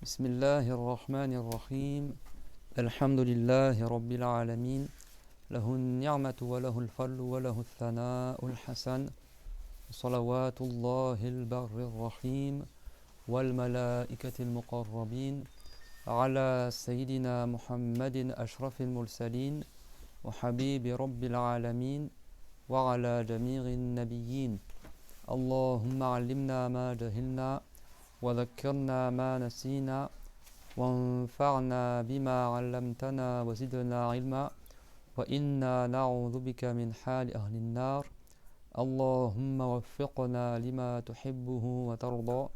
بسم الله الرحمن الرحيم الحمد لله رب العالمين له النعمة وله الفضل وله الثناء الحسن صلوات الله البر الرحيم والملائكة المقربين على سيدنا محمد أشرف المرسلين وحبيب رب العالمين وعلى جميع النبيين اللهم علمنا ما جهلنا وذكرنا ما نسينا وانفعنا بما علمتنا وزدنا علما وإنا نعوذ بك من حال أهل النار اللهم وفقنا لما تحبه وترضى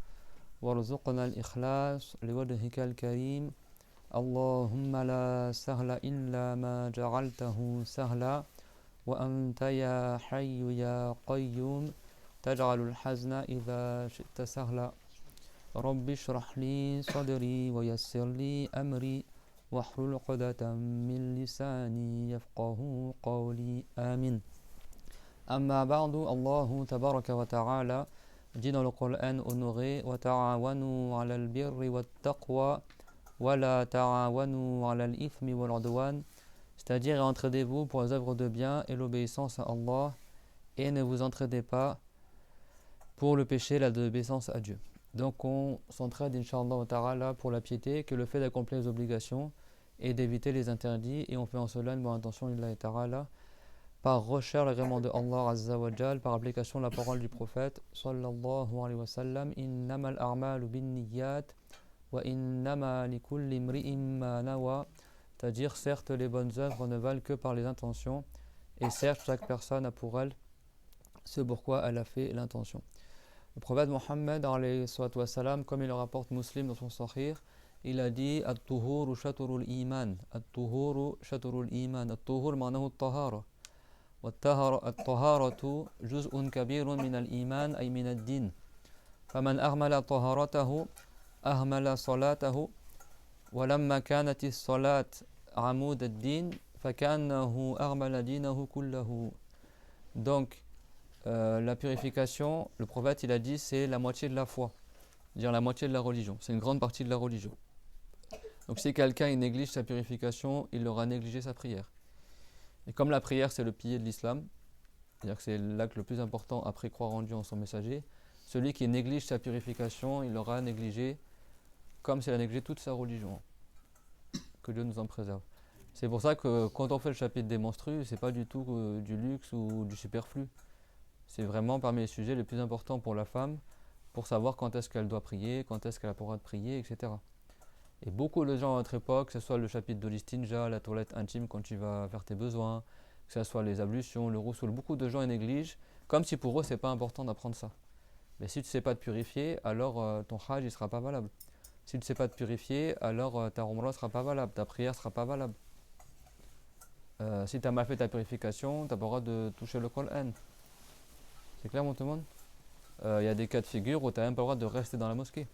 وارزقنا الإخلاص لوجهك الكريم اللهم لا سهل إلا ما جعلته سهلا وأنت يا حي يا قيوم تجعل الحزن إذا شئت سهلا رب اشرح لي صدري ويسر لي أمري واحلل عقدة من لساني يفقه قولي آمين أما بعد الله تبارك وتعالى dit dans le Coran honoré وتعاونوا على البر والتقوى ولا تعاونوا على الإثم والعدوان, c'est-à-dire entraidez-vous pour les œuvres de bien et l'obéissance à Allah et ne vous entraidez pas pour le péché et la désobéissance à Dieu. Donc on s'entraide Inch'Allah ta'ala pour la piété, que le fait d'accomplir les obligations et d'éviter les interdits, et on fait en cela une bonne intention lillahi ta'ala par recherche l'agrément de Allah Azza wa Jal, par application de la parole du prophète sallallahu alayhi wa sallam, innamal a'malu bin niyyat wa innama likulli imri'in ma nawa, c'est-à-dire certes les bonnes œuvres ne valent que par les intentions, et certes chaque personne a pour elle ce pourquoi elle a fait l'intention. Le prophète Mohammed, comme il le rapporte Muslim dans son Sahih, il a dit At-tuhuru shatrul iman. At-tuhuru shatrul iman. At-tuhur ma'nahu at-tahara. والطهارة جزء كبير من الإيمان أي من الدين فمن أهمل طهارته أهمل صلاته ولما كانت الصلاة عمود الدين فكأنه أهمل دينه كله. Donc la purification, le prophète il a dit, c'est la moitié de la foi, c'est-à-dire la moitié de la religion, c'est une grande partie de la religion. Donc si quelqu'un il néglige sa purification, il aura négligé sa prière. Et comme la prière c'est le pilier de l'islam, c'est-à-dire que c'est l'acte le plus important après croire en Dieu en son messager, celui qui néglige sa purification, il aura négligé comme s'il a négligé toute sa religion. Que Dieu nous en préserve. C'est pour ça que quand on fait le chapitre des menstrues, c'est pas du tout du luxe ou du superflu. C'est vraiment parmi les sujets les plus importants pour la femme, pour savoir quand est-ce qu'elle doit prier, quand est-ce qu'elle a le droit de prier, etc. Et beaucoup de gens à notre époque, que ce soit le chapitre de l'istinja, la toilette intime quand tu vas faire tes besoins, que ce soit les ablutions, le roussoul, beaucoup de gens les négligent, comme si pour eux c'est pas important d'apprendre ça. Mais si tu ne sais pas te purifier, alors ton hajj ne sera pas valable. Si tu ne sais pas te purifier, alors ta umrah ne sera pas valable, ta prière ne sera pas valable. Si tu as mal fait ta purification, tu n'as pas le droit de toucher le Coran. C'est clair, mon tout le monde? Il y a des cas de figure où tu n'as même pas le droit de rester dans la mosquée.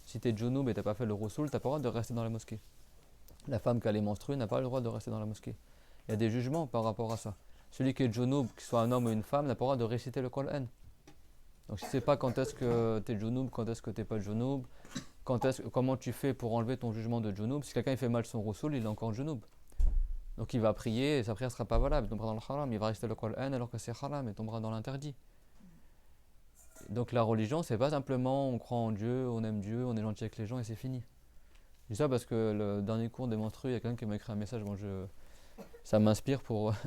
Si tu es junub et tu n'as pas fait le roussoul, tu n'as pas le droit de rester dans la mosquée. La femme qui a les menstrues n'a pas le droit de rester dans la mosquée. Il y a des jugements par rapport à ça. Celui qui est junub, qu'il soit un homme ou une femme, n'a pas le droit de réciter le Coran. Donc si tu ne sais pas quand est-ce que tu es junub, quand est-ce que tu n'es pas junub, comment tu fais pour enlever ton jugement de junub. Si quelqu'un il fait mal son roussoul, il est encore junub. Donc il va prier et sa prière ne sera pas valable, il tombera dans le haram, il va réciter le Coran alors que c'est haram, il tombera dans l'interdit. Donc la religion, c'est pas simplement on croit en Dieu, on aime Dieu, on est gentil avec les gens et c'est fini. Je dis ça parce que le dernier cours des menstrues, il y a quelqu'un qui m'a écrit un message, ça m'inspire,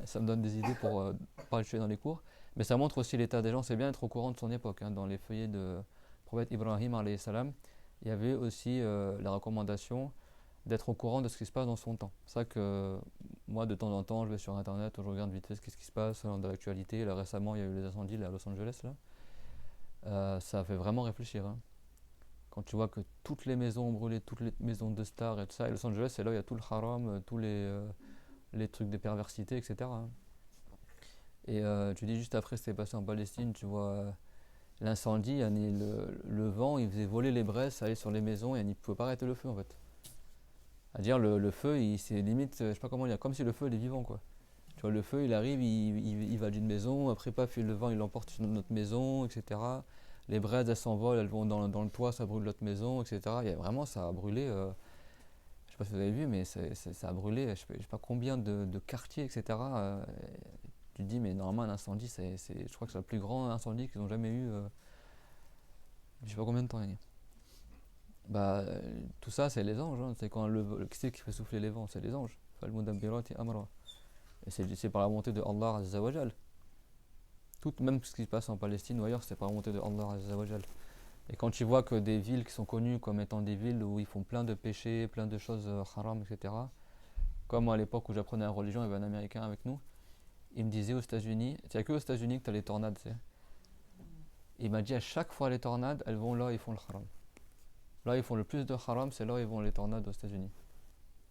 ça me donne des idées pour pas le tuer dans les cours, mais ça montre aussi l'état des gens, c'est bien d'être au courant de son époque. Dans les feuillets de prophète Ibrahim alayhi salam, il y avait aussi la recommandation d'être au courant de ce qui se passe dans son temps. C'est ça que moi de temps en temps je vais sur internet, je regarde vite fait ce qui se passe dans l'actualité. Là récemment il y a eu les incendies là, à Los Angeles là. Ça fait vraiment réfléchir. Quand tu vois que toutes les maisons ont brûlé, toutes les maisons de stars et tout ça, et Los Angeles c'est là où il y a tout le haram, tous les trucs de perversité, etc. Et tu dis juste après c'était passé en Palestine, tu vois l'incendie, le vent il faisait voler les braises, ça allait sur les maisons et il ne pouvait pas arrêter le feu en fait. C'est-à-dire le feu, c'est limite, je sais pas comment dire, comme si le feu il est vivant quoi. Tu vois, le feu il arrive, il va d'une maison, après paf, le vent il l'emporte sur notre maison, etc. les braises elles s'envolent, elles vont dans le toit, ça brûle l'autre maison, etc. Vraiment, ça a brûlé, je sais pas si vous avez vu, mais ça a brûlé, je sais pas combien de quartiers, etc. Tu te dis, mais normalement, un incendie, je crois que c'est le plus grand incendie qu'ils ont jamais eu, je sais pas combien de temps. Bah, tout ça, c'est les anges. Hein. C'est quand qui c'est qui fait souffler les vents? C'est les anges. Fal-mudabbirati amra. Et c'est par la volonté de Allah Azza wa Jal. Tout, même ce qui se passe en Palestine ou ailleurs, c'est par la volonté de Allah Azza wa Jal. Et quand tu vois que des villes qui sont connues comme étant des villes où ils font plein de péchés, plein de choses haram, etc. Comme à l'époque où j'apprenais la religion, il y avait un Américain avec nous. Il me disait aux États-Unis, il n'y a que aux États-Unis que tu as les tornades. Tu sais. Il m'a dit à chaque fois les tornades, elles vont là, ils font le haram. Là, ils font le plus de haram, c'est là où ils vont les tornades aux États-Unis.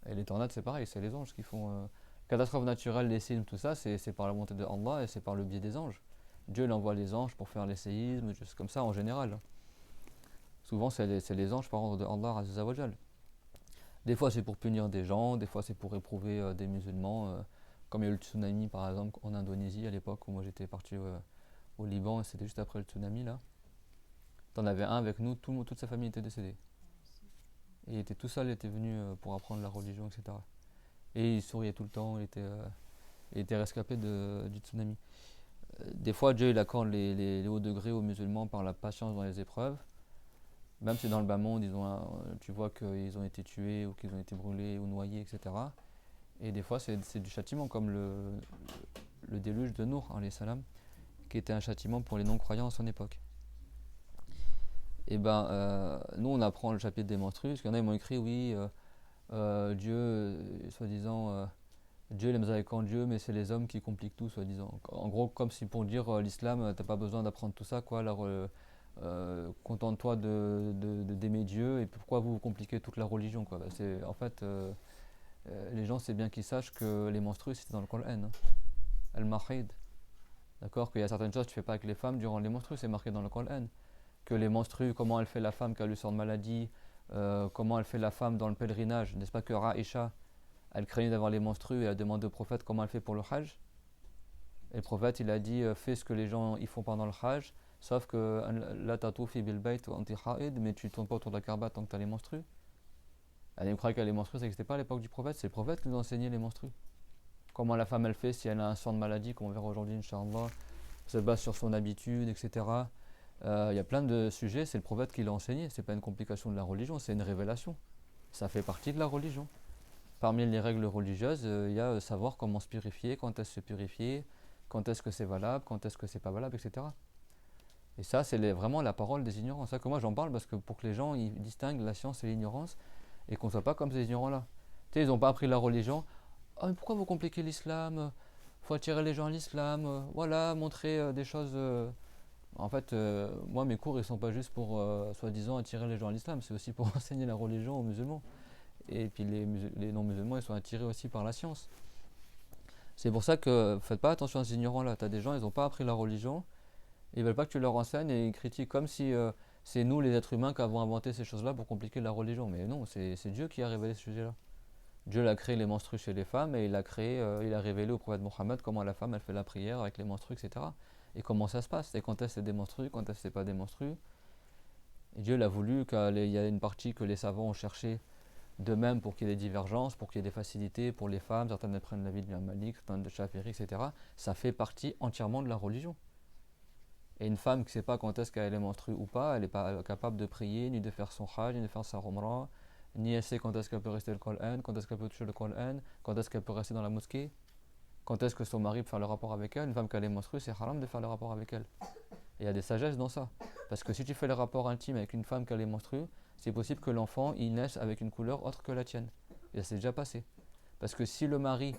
Et les tornades, c'est pareil, c'est les anges qui font. Catastrophes naturelles, les séismes, tout ça, c'est par la volonté de Allah et c'est par le biais des anges. Dieu il envoie les anges pour faire les séismes, juste comme ça en général. Souvent, c'est les anges par ordre de Allah Azza wa Jal. Des fois, c'est pour punir des gens, des fois, c'est pour éprouver des musulmans. Comme il y a eu le tsunami, par exemple, en Indonésie à l'époque où moi j'étais parti au Liban, et c'était juste après le tsunami là. T'en avais un avec nous, toute sa famille était décédée. Et il était tout seul, il était venu pour apprendre la religion, etc. Et il souriait tout le temps, il était rescapé du tsunami. Des fois, Dieu il accorde les hauts degrés aux musulmans par la patience dans les épreuves. Même si dans le bas monde, tu vois qu'ils ont été tués ou qu'ils ont été brûlés ou noyés, etc. Et des fois, c'est du châtiment, comme le déluge de Nour, alayhi salam, qui était un châtiment pour les non-croyants à son époque. Et ben, nous, on apprend le chapitre des menstrues, parce qu'il y en a, ils m'ont écrit, oui, Dieu, soi-disant, Dieu il aime quand Dieu, mais c'est les hommes qui compliquent tout, soi-disant. En gros, comme si pour dire l'islam, t'as pas besoin d'apprendre tout ça, quoi. Alors, contente-toi d'aimer Dieu, et pourquoi vous compliquez toute la religion, quoi. Bah, en fait, les gens, c'est bien qu'ils sachent que les menstrues, c'était dans le Coran. Hein. Al-Mahid. D'accord. Qu'il y a certaines choses que tu fais pas avec les femmes durant les menstrues, c'est marqué dans le Coran. Que les menstrues, comment elle fait la femme qui a le sang de maladie, comment elle fait la femme dans le pèlerinage. N'est-ce pas que Raïcha, elle craignait d'avoir les menstrues et elle a demandé au prophète comment elle fait pour le Hajj. Et le prophète, il a dit fais ce que les gens ils font pendant le Hajj, sauf que la tatoufi bil bayt wa anti haid, mais tu ne tournes pas autour de la Kaaba tant que tu as les menstrues. Elle croyait qu'elle a les menstrues, ça n'existait pas à l'époque du prophète, c'est le prophète qui nous enseignait les menstrues. Comment la femme elle fait si elle a un sang de maladie, comme on verra aujourd'hui, Inch'Allah, se base sur son habitude, etc. Il y a plein de sujets, c'est le prophète qui l'a enseigné, c'est pas une complication de la religion, c'est une révélation. Ça fait partie de la religion. Parmi les règles religieuses, il y a savoir comment se purifier, quand est-ce se purifier, quand est-ce que c'est valable, quand est-ce que c'est pas valable, etc. Et ça, c'est vraiment la parole des ignorants. C'est ça que moi j'en parle parce que pour que les gens ils distinguent la science et l'ignorance et qu'on ne soit pas comme ces ignorants-là. Tu sais, ils n'ont pas appris la religion. Oh, mais pourquoi vous compliquez l'islam? Faut attirer les gens à l'islam. Voilà, montrer des choses. En fait, moi, mes cours, ils sont pas juste pour, soi-disant, attirer les gens à l'islam. C'est aussi pour enseigner la religion aux musulmans. Et puis les non-musulmans, ils sont attirés aussi par la science. C'est pour ça que faites pas attention à ces ignorants-là. Tu as des gens, ils n'ont pas appris la religion. Ils veulent pas que tu leur enseignes et ils critiquent comme si c'est nous, les êtres humains, qui avons inventé ces choses-là pour compliquer la religion. Mais non, c'est Dieu qui a révélé ce sujet-là. Dieu a créé les menstrues chez les femmes et il a révélé au prophète Mohammed comment la femme elle fait la prière avec les menstrues, etc. Et comment ça se passe, et quand est-ce que c'est des menstrues, quand est-ce que c'est pas des menstrues. Et Dieu l'a voulu qu'il y a une partie que les savants ont cherché de même pour qu'il y ait des divergences, pour qu'il y ait des facilités pour les femmes, certaines prennent l'avis de l'imam Malik, certaines de Shafiri, etc. Ça fait partie entièrement de la religion. Et une femme qui ne sait pas quand est-ce qu'elle est menstrue ou pas, elle n'est pas capable de prier, ni de faire son hajj, ni de faire sa umrah, ni elle sait quand est-ce qu'elle peut rester le Coran, quand est-ce qu'elle peut toucher le Coran, quand est-ce qu'elle peut rester dans la mosquée, quand est-ce que son mari peut faire le rapport avec elle. Une femme qui est menstruée, c'est haram de faire le rapport avec elle. Et il y a des sagesses dans ça. Parce que si tu fais le rapport intime avec une femme qui est menstruée, c'est possible que l'enfant il naisse avec une couleur autre que la tienne. Et ça s'est déjà passé. Parce que si le mari,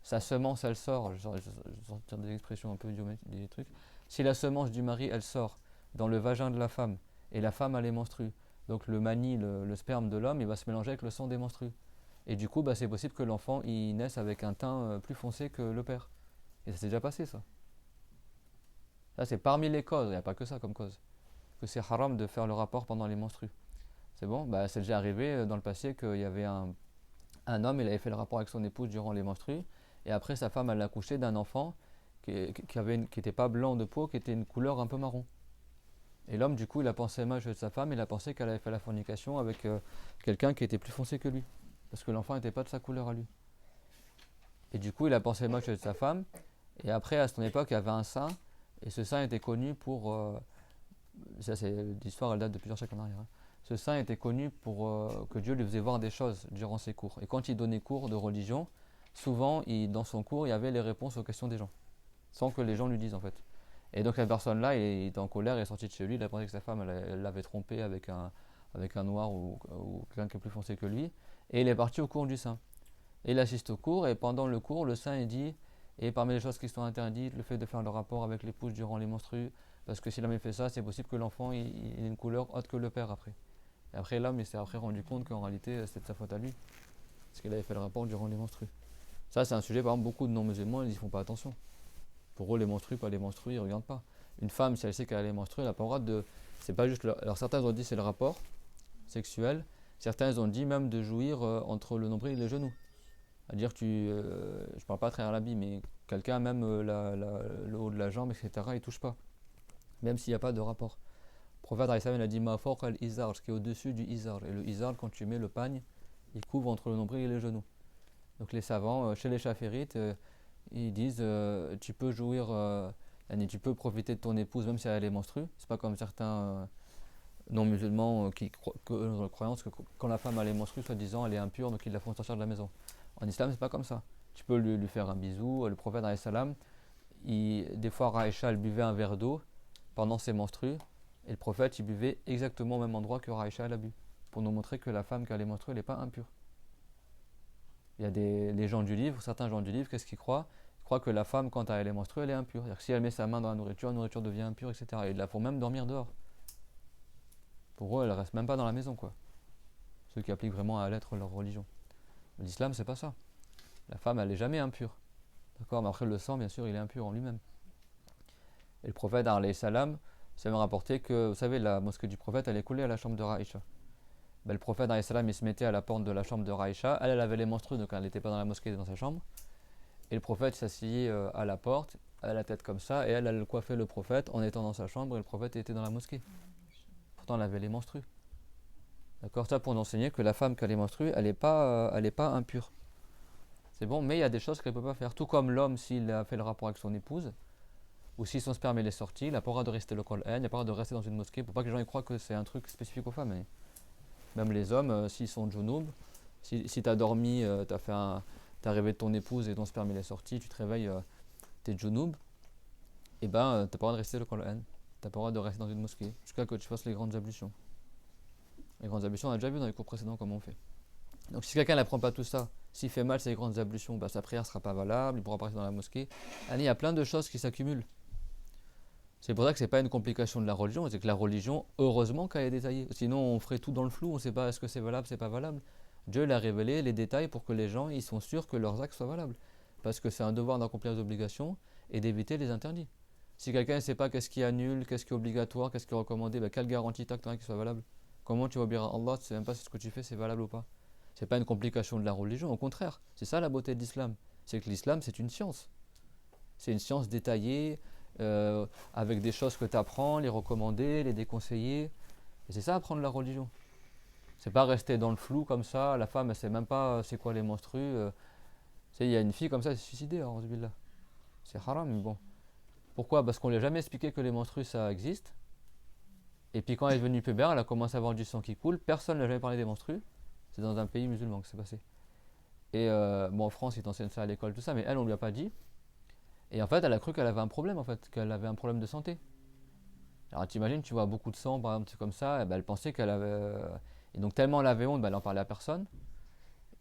sa semence, elle sort, je sortir des expressions un peu des trucs, si la semence du mari, elle sort dans le vagin de la femme, et la femme, elle est menstrue, donc le mani, le sperme de l'homme, il va se mélanger avec le sang des menstrues. Et du coup, c'est possible que l'enfant, il naisse avec un teint plus foncé que le père. Et ça s'est déjà passé, ça. Ça, c'est parmi les causes, il n'y a pas que ça comme cause. Que c'est haram de faire le rapport pendant les menstrues. C'est bon, c'est déjà arrivé dans le passé qu'il y avait un homme, il avait fait le rapport avec son épouse durant les menstrues, et après sa femme, elle a accouché d'un enfant qui n'était pas blanc de peau, qui était une couleur un peu marron. Et l'homme, du coup, il a pensé mal de sa femme, il a pensé qu'elle avait fait la fornication avec quelqu'un qui était plus foncé que lui. Parce que l'enfant n'était pas de sa couleur à lui. Et du coup, il a pensé mal de sa femme. Et après, à son époque, il y avait un saint. Et ce saint était connu pour. Ça, c'est l'histoire, elle date de plusieurs siècles en arrière, hein. Ce saint était connu pour que Dieu lui faisait voir des choses durant ses cours. Et quand il donnait cours de religion, souvent, dans son cours, il y avait les réponses aux questions des gens. Sans que les gens lui disent, en fait. Et donc, la personne-là, il était en colère, il est sorti de chez lui. Il a pensé que sa femme, elle l'avait trompé avec un noir ou quelqu'un qui est plus foncé que lui. Et il est parti au cours du saint. Et il assiste au cours, et pendant le cours, le saint il dit, et parmi les choses qui sont interdites, le fait de faire le rapport avec l'épouse durant les menstrues, parce que s'il a jamais fait ça, c'est possible que l'enfant il ait une couleur autre que le père après. Et après l'homme il s'est après rendu compte qu'en réalité c'était de sa faute à lui, parce qu'il avait fait le rapport durant les menstrues. Ça c'est un sujet, par exemple, beaucoup de non-musulmans ils n'y font pas attention. Pour eux les menstrues, pas les menstrues, ils ne regardent pas. Une femme, si elle sait qu'elle a les menstrues, elle n'a pas le droit de. C'est pas juste. Alors certains ont dit c'est le rapport sexuel, certains ont dit même de jouir entre le nombril et les genoux. C'est-à-dire, je parle pas à travers l'habit, mais quelqu'un, même le haut de la jambe, etc., il touche pas, même s'il n'y a pas de rapport. Le prophète il a dit ma fawq al-izar, ce qui est au-dessus du izar. Et le izar, quand tu mets le pagne, il couvre entre le nombril et les genoux. Donc les savants, chez les chaférites, ils disent tu peux jouir, tu peux profiter de ton épouse même si elle est menstrue. C'est pas comme certains non-musulmans qui croient dans la croyance que quand la femme elle est menstrue, soi-disant, elle est impure, donc ils la font sortir de la maison. En islam, c'est pas comme ça. Tu peux lui faire un bisou. Le prophète, salam, des fois, Raïcha, elle buvait un verre d'eau pendant ses menstrues. Et le prophète, il buvait exactement au même endroit que Raïcha, elle a bu. Pour nous montrer que la femme, quand elle est menstruée, elle n'est pas impure. Il y a les gens du livre, certains gens du livre, qu'est-ce qu'ils croient? Ils croient que la femme, quand elle est menstruée, elle est impure. C'est-à-dire que si elle met sa main dans la nourriture devient impure, etc. Et ils la font même dormir dehors. Pour eux, elle reste même pas dans la maison, quoi. Ceux qui appliquent vraiment à la lettre leur religion. L'islam, c'est pas ça. La femme, elle est jamais impure. D'accord, mais après le sang, bien sûr, il est impur en lui-même. Et le prophète, alayhi salam, ça m'a rapporté que, vous savez, la mosquée du prophète, elle est collée à la chambre de Raïcha. Ben, le prophète, alayhi salam, il se mettait à la porte de la chambre de Raïcha. Elle avait les menstrues, donc elle n'était pas dans la mosquée, dans sa chambre. Et le prophète s'asseyait à la porte, à la tête comme ça, et elle coiffait le prophète en étant dans sa chambre, et le prophète était dans la mosquée. Pourtant, elle avait les menstrues. D'accord, ça pour nous enseigner que la femme qui a les menstrues, elle n'est pas impure. C'est bon, mais il y a des choses qu'elle ne peut pas faire. Tout comme l'homme, s'il a fait le rapport avec son épouse, ou si son sperme est sorti, il n'a pas le droit de rester le Qur'an, il n'a pas le droit de rester dans une mosquée, pour pas que les gens y croient que c'est un truc spécifique aux femmes. Même les hommes, s'ils sont junub, si tu as dormi, t'as rêvé de ton épouse et ton sperme est sorti, tu te réveilles, t'es junub, et ben t'as pas le droit de rester le Qur'an, t'as pas le droit de rester dans une mosquée, jusqu'à que tu fasses les grandes ablutions. Les grandes ablutions, on a déjà vu dans les cours précédents comment on fait. Donc si quelqu'un n'apprend pas tout ça, s'il fait mal ses grandes ablutions, bah, sa prière ne sera pas valable, il pourra pas rester dans la mosquée. Il y a plein de choses qui s'accumulent. C'est pour ça que ce n'est pas une complication de la religion, c'est que la religion, heureusement qu'elle est détaillée. Sinon on ferait tout dans le flou, on ne sait pas est-ce que c'est valable, c'est pas valable. Dieu l'a révélé les détails pour que les gens ils sont sûrs que leurs actes soient valables. Parce que c'est un devoir d'accomplir les obligations et d'éviter les interdits. Si quelqu'un ne sait pas qu'est-ce qui annule, qu'est-ce qui est obligatoire, qu'est-ce qui est recommandé, bah, quelle garantie tu as qu'il soit valable? Comment tu vas obéir à Allah, tu ne sais même pas si ce que tu fais c'est valable ou pas? C'est pas une complication de la religion, au contraire. C'est ça la beauté de l'islam. C'est que l'islam, c'est une science. C'est une science détaillée, avec des choses que tu apprends, les recommander, les déconseiller. Et c'est ça apprendre la religion. C'est pas rester dans le flou comme ça. La femme, elle sait même pas c'est quoi les menstrues. Il y a une fille comme ça, elle s'est suicidée, là. C'est haram, mais bon. Pourquoi? Parce qu'on lui a jamais expliqué que les menstrues, ça existe. Et puis quand elle est devenue pubère, elle a commencé à avoir du sang qui coule. Personne ne lui a jamais parlé des menstrues. C'est dans un pays musulman que c'est passé. Et bon, en France, ils t'enseignent ça à l'école, tout ça, mais elle, on lui a pas dit. Et en fait, elle a cru qu'elle avait un problème, en fait, qu'elle avait un problème de santé. Alors, t'imagines, tu vois beaucoup de sang, par exemple, comme ça, et ben, elle pensait qu'elle avait. Et donc, tellement elle avait honte, ben, elle en parlait à personne.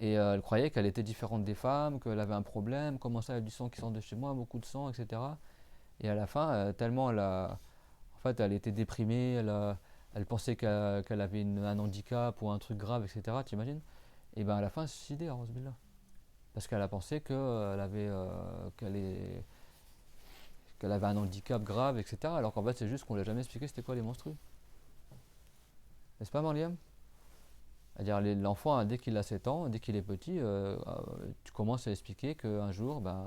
Et elle croyait qu'elle était différente des femmes, qu'elle avait un problème, comment ça, il y a du sang qui sort de chez moi, beaucoup de sang, etc. Et à la fin, tellement en fait, elle était déprimée, elle pensait qu'elle avait un handicap ou un truc grave, etc. T'imagines? Et ben à la fin, elle s'est suicidée, Billah. Parce qu'elle a pensé qu'elle avait un handicap grave, etc. Alors qu'en fait, c'est juste qu'on lui a jamais expliqué c'était quoi les menstrues. N'est-ce pas, Mariam? C'est-à-dire, l'enfant, dès qu'il a 7 ans, dès qu'il est petit, tu commences à expliquer qu'un jour, ben,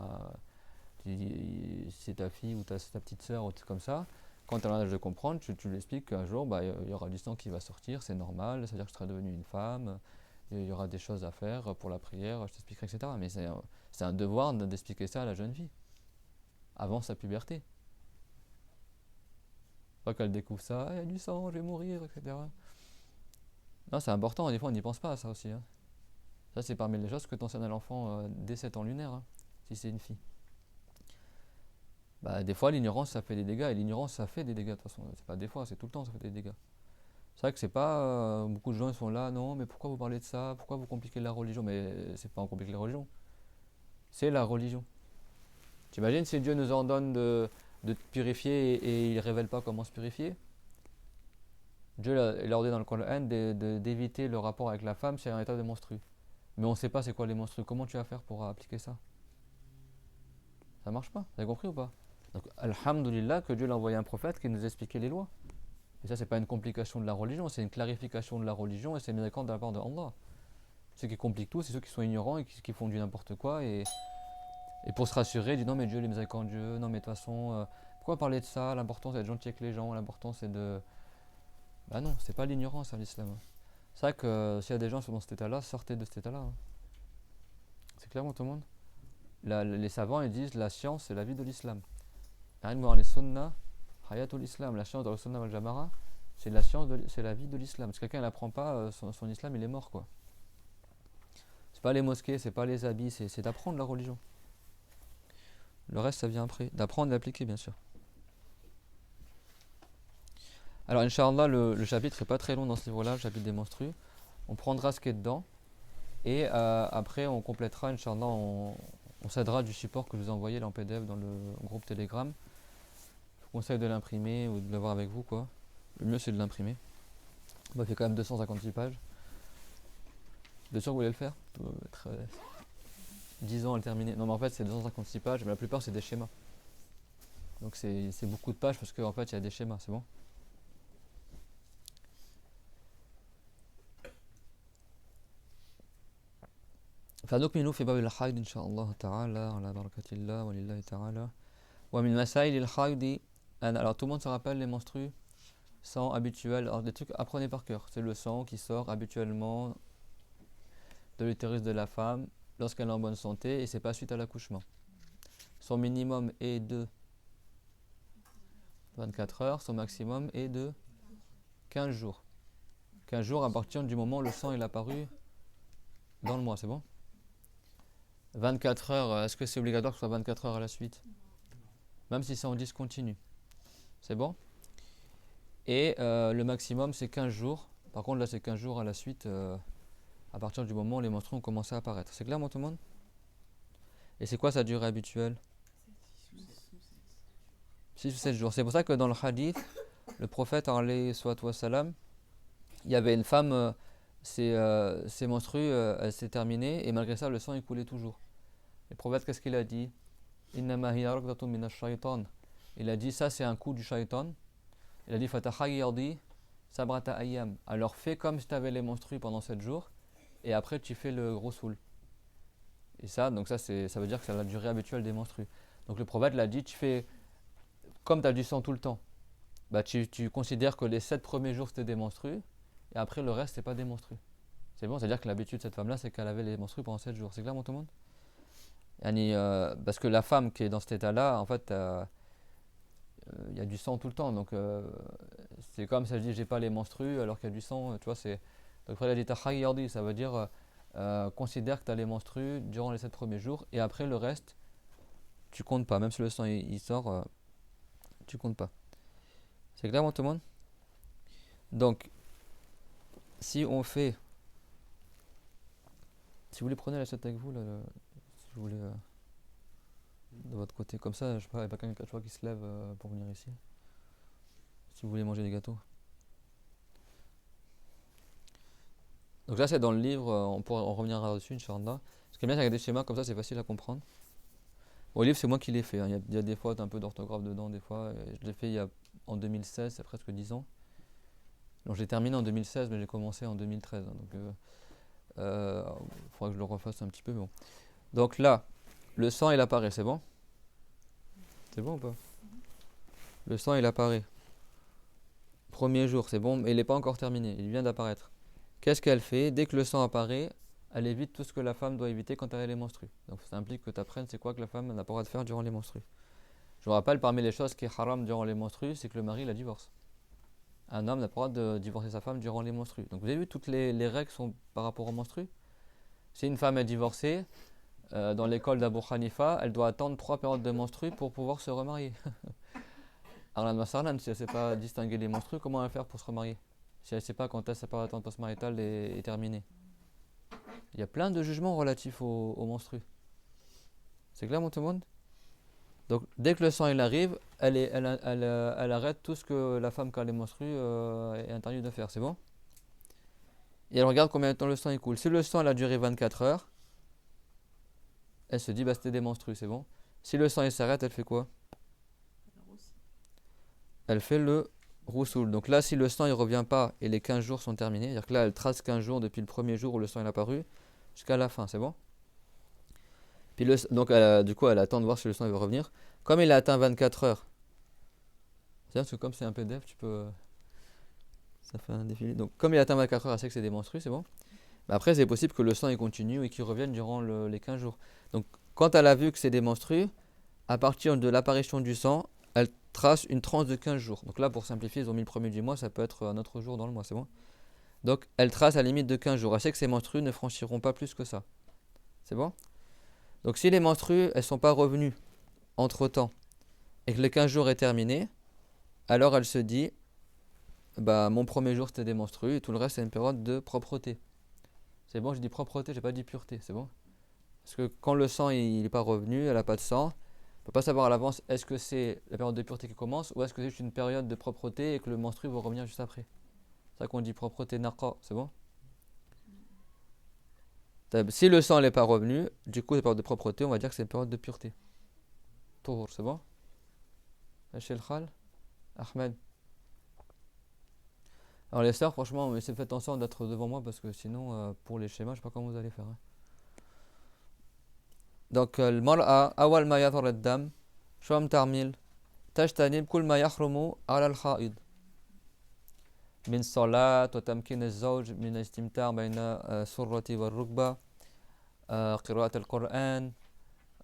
c'est ta fille ou ta petite soeur ou tout comme ça, Quand tu as l'âge de comprendre, tu lui expliques qu'un jour, bah, il y aura du sang qui va sortir, c'est normal, c'est-à-dire que je serai devenue une femme, et il y aura des choses à faire pour la prière, je t'expliquerai, etc. Mais c'est un devoir d'expliquer ça à la jeune fille, avant sa puberté. Pas qu'elle découvre ça, il y a du sang, je vais mourir, etc. Non, c'est important, des fois on n'y pense pas à ça aussi. Hein. Ça, c'est parmi les choses que tu enseignes à l'enfant dès 7 ans lunaire, hein, si c'est une fille. Bah, des fois, l'ignorance, ça fait des dégâts, et l'ignorance, ça fait des dégâts, de toute façon. C'est pas des fois, c'est tout le temps, ça fait des dégâts. C'est vrai que c'est pas. Beaucoup de gens ils sont là, non, mais pourquoi vous parlez de ça? Pourquoi vous compliquez la religion? Mais c'est pas en compliquer la religion, c'est la religion. T'imagines si Dieu nous ordonne de te purifier et il ne révèle pas comment se purifier? Dieu il a ordonné dans le Coran d'éviter le rapport avec la femme si elle est en état de menstru. Mais on ne sait pas c'est quoi les menstrues. Comment tu vas faire pour appliquer ça? Ça marche pas. Vous avez compris ou pas? Donc, alhamdoulilah que Dieu l'a envoyé un prophète qui nous expliquait les lois. Et ça, c'est pas une complication de la religion, c'est une clarification de la religion et c'est une miséricorde de la part de Allah. Ceux qui compliquent tout, c'est ceux qui sont ignorants et qui font du n'importe quoi. Et pour se rassurer, ils disent non, mais Dieu il est miséricordieux, non, mais de toute façon, pourquoi parler de ça? L'important, c'est d'être gentil avec les gens, l'important, c'est de. Bah non, c'est pas l'ignorance à l'islam. C'est vrai que s'il y a des gens qui sont dans cet état-là, sortez de cet état-là. Hein. C'est clairement tout le monde. Les savants ils disent la science c'est la vie de l'islam. Les sunnah, hayatul islam. La science dans le sunnah wal jamara, c'est la science, c'est la vie de l'islam. Si quelqu'un n'apprend pas son islam, il est mort quoi. C'est pas les mosquées, c'est pas les habits, c'est d'apprendre la religion. Le reste ça vient après, d'apprendre et d'appliquer bien sûr. Alors Inch'Allah le chapitre n'est pas très long dans ce livre-là, le chapitre des menstrues. On prendra ce qui est dedans et après on complétera Inch'Allah, on s'aidera du support que je vous ai envoyé là en PDF dans le groupe Telegram. Je vous conseille de l'imprimer ou de l'avoir avec vous quoi. Le mieux c'est de l'imprimer. Il fait quand même 256 pages. Vous êtes sûr que vous voulez le faire? 10 ans à le terminer. Non mais en fait c'est 256 pages, mais la plupart c'est des schémas. Donc c'est beaucoup de pages parce qu'en fait il y a des schémas, c'est bon? فنكمل في باب الحيض إن شاء الله تعالى على بركة الله ولله تعالى ومن مسائل الحيض alors tout le monde se rappelle les menstrues sang habituel alors des trucs apprenez par cœur c'est le sang qui sort habituellement de l'utérus de la femme lorsqu'elle est en bonne santé et c'est pas suite à l'accouchement son minimum est de 24 heures son maximum est de 15 jours 15 jours à partir du moment où le sang est apparu dans le mois c'est bon 24 heures, est-ce que c'est obligatoire que ce soit 24 heures à la suite? Même si c'est en discontinu. C'est bon? Et le maximum c'est 15 jours. Par contre là c'est 15 jours à la suite à partir du moment où les menstrues ont commencé à apparaître. C'est clair tout le monde? Et c'est quoi sa durée habituelle? 6 ou 7 jours. C'est pour ça que dans le hadith, le prophète alayhi salatu wassalam, il y avait une femme, ses menstrues, elle s'est terminée et malgré ça le sang il coulait toujours. Le prophète qu'est-ce qu'il a dit? Innama hiya raqdatun minash shaytan. Il a dit ça c'est un coup du shaitan. Il a dit fatahayyadi sabrata ayyam. Alors fais comme si tu avais les menstrues pendant 7 jours et après tu fais le gros soul. Et ça donc ça veut dire que c'est la durée habituelle des menstrues. Donc le prophète l'a dit tu fais comme tu as du sang tout le temps. Bah tu considères que les 7 premiers jours c'était des menstrues et après le reste c'est pas des menstrues. C'est bon, c'est-à-dire que l'habitude de cette femme là c'est qu'elle avait les menstrues pendant 7 jours. C'est clair tout le monde? Parce que la femme qui est dans cet état-là, en fait, il y a du sang tout le temps. Donc, c'est comme si elle dit j'ai pas les menstrues alors qu'il y a du sang. Tu vois, c'est. Donc, après, elle a dit tahayyadi, ça veut dire considère que tu as les menstrues durant les 7 premiers jours et après le reste, tu comptes pas. Même si le sang il sort, tu comptes pas. C'est clair, tout le monde? Donc, si on fait. Si vous voulez, prenez la chatte avec vous, là, si vous voulez. De votre côté, comme ça, je sais pas, il n'y a pas quelqu'un qui se lève pour venir ici. Si vous voulez manger des gâteaux. Donc là, c'est dans le livre, on reviendra dessus, Inch'Allah. Ce qui est bien, c'est avec des schémas comme ça, c'est facile à comprendre. Bon, le livre, c'est moi qui l'ai fait. Hein. Il y a des fois un peu d'orthographe dedans, des fois. Je l'ai fait en 2016, c'est presque 10 ans. Donc j'ai terminé en 2016, mais j'ai commencé en 2013. Hein, donc il faudra que je le refasse un petit peu. Mais bon. Donc là, le sang, il apparaît, c'est bon? C'est bon ou pas? Le sang, il apparaît. Premier jour, c'est bon, mais il n'est pas encore terminé, il vient d'apparaître. Qu'est-ce qu'elle fait? Dès que le sang apparaît, elle évite tout ce que la femme doit éviter quand elle est menstruée. Donc ça implique que tu apprennes c'est quoi que la femme n'a pas le droit de faire durant les menstrues. Je vous rappelle, parmi les choses qui est haram durant les menstrues, c'est que le mari la divorce. Un homme n'a pas le droit de divorcer sa femme durant les menstrues. Donc vous avez vu, toutes les règles sont par rapport aux menstrues. Si une femme est divorcée, dans l'école d'Abu Hanifa, elle doit attendre 3 périodes de menstrues pour pouvoir se remarier. Alors la si elle ne sait pas distinguer les menstrues, comment elle va faire pour se remarier? Si elle ne sait pas quand sa période postmaritale est terminée. Il y a plein de jugements relatifs aux menstrues. C'est clair, mon tout le monde? Donc, dès que le sang il arrive, elle arrête tout ce que la femme, quand elle est menstrue, est interdit de faire. C'est bon? Et elle regarde combien de temps le sang il coule. Si le sang il a duré 24 heures, elle se dit, bah c'était des menstrues, c'est bon. Si le sang il s'arrête, elle fait quoi? Elle fait le roussoul. Donc là, si le sang il revient pas et les 15 jours sont terminés, c'est-à-dire que là, elle trace 15 jours depuis le premier jour où le sang il est apparu jusqu'à la fin, c'est bon? Puis donc, du coup, elle attend de voir si le sang il va revenir. Comme il a atteint 24 heures, c'est parce que comme c'est un PDF, tu peux. Ça fait un défilé. Donc, comme il a atteint 24 heures, elle sait que c'est des menstrues, c'est bon. Mais après, c'est possible que le sang il continue et qu'il revienne durant les 15 jours. Donc, quand elle a vu que c'est des menstrues, à partir de l'apparition du sang, elle trace une tranche de 15 jours. Donc là, pour simplifier, ils ont mis le premier du mois, ça peut être un autre jour dans le mois, c'est bon. Donc, elle trace à la limite de 15 jours. Elle sait que ces menstrues ne franchiront pas plus que ça. C'est bon? Donc, si les menstrues, elles ne sont pas revenues entre-temps et que les 15 jours est terminé, alors elle se dit, bah, mon premier jour c'était des menstrues et tout le reste c'est une période de propreté. C'est bon, je dis propreté, j'ai pas dit pureté, c'est bon? Parce que quand le sang il n'est pas revenu, elle n'a pas de sang, on ne peut pas savoir à l'avance est-ce que c'est la période de pureté qui commence ou est-ce que c'est juste une période de propreté et que le menstru va revenir juste après. C'est ça qu'on dit propreté naqa, c'est bon? Si le sang n'est pas revenu, du coup, la période de propreté, on va dire que c'est une période de pureté. Tour, c'est bon? Hachel Khal, Ahmed. Alors les sœurs, franchement, faites attention d'être devant moi parce que sinon, pour les schémas, je sais pas comment vous allez faire. Hein. Donc, le mar'a, awal ma yadhar ad-dam, shom tarmil, تجتنب كل ما يحرم على الحائض من صلاة وتمكين الزوج من الاستمتاع بين السرة والركبة قراءة القرآن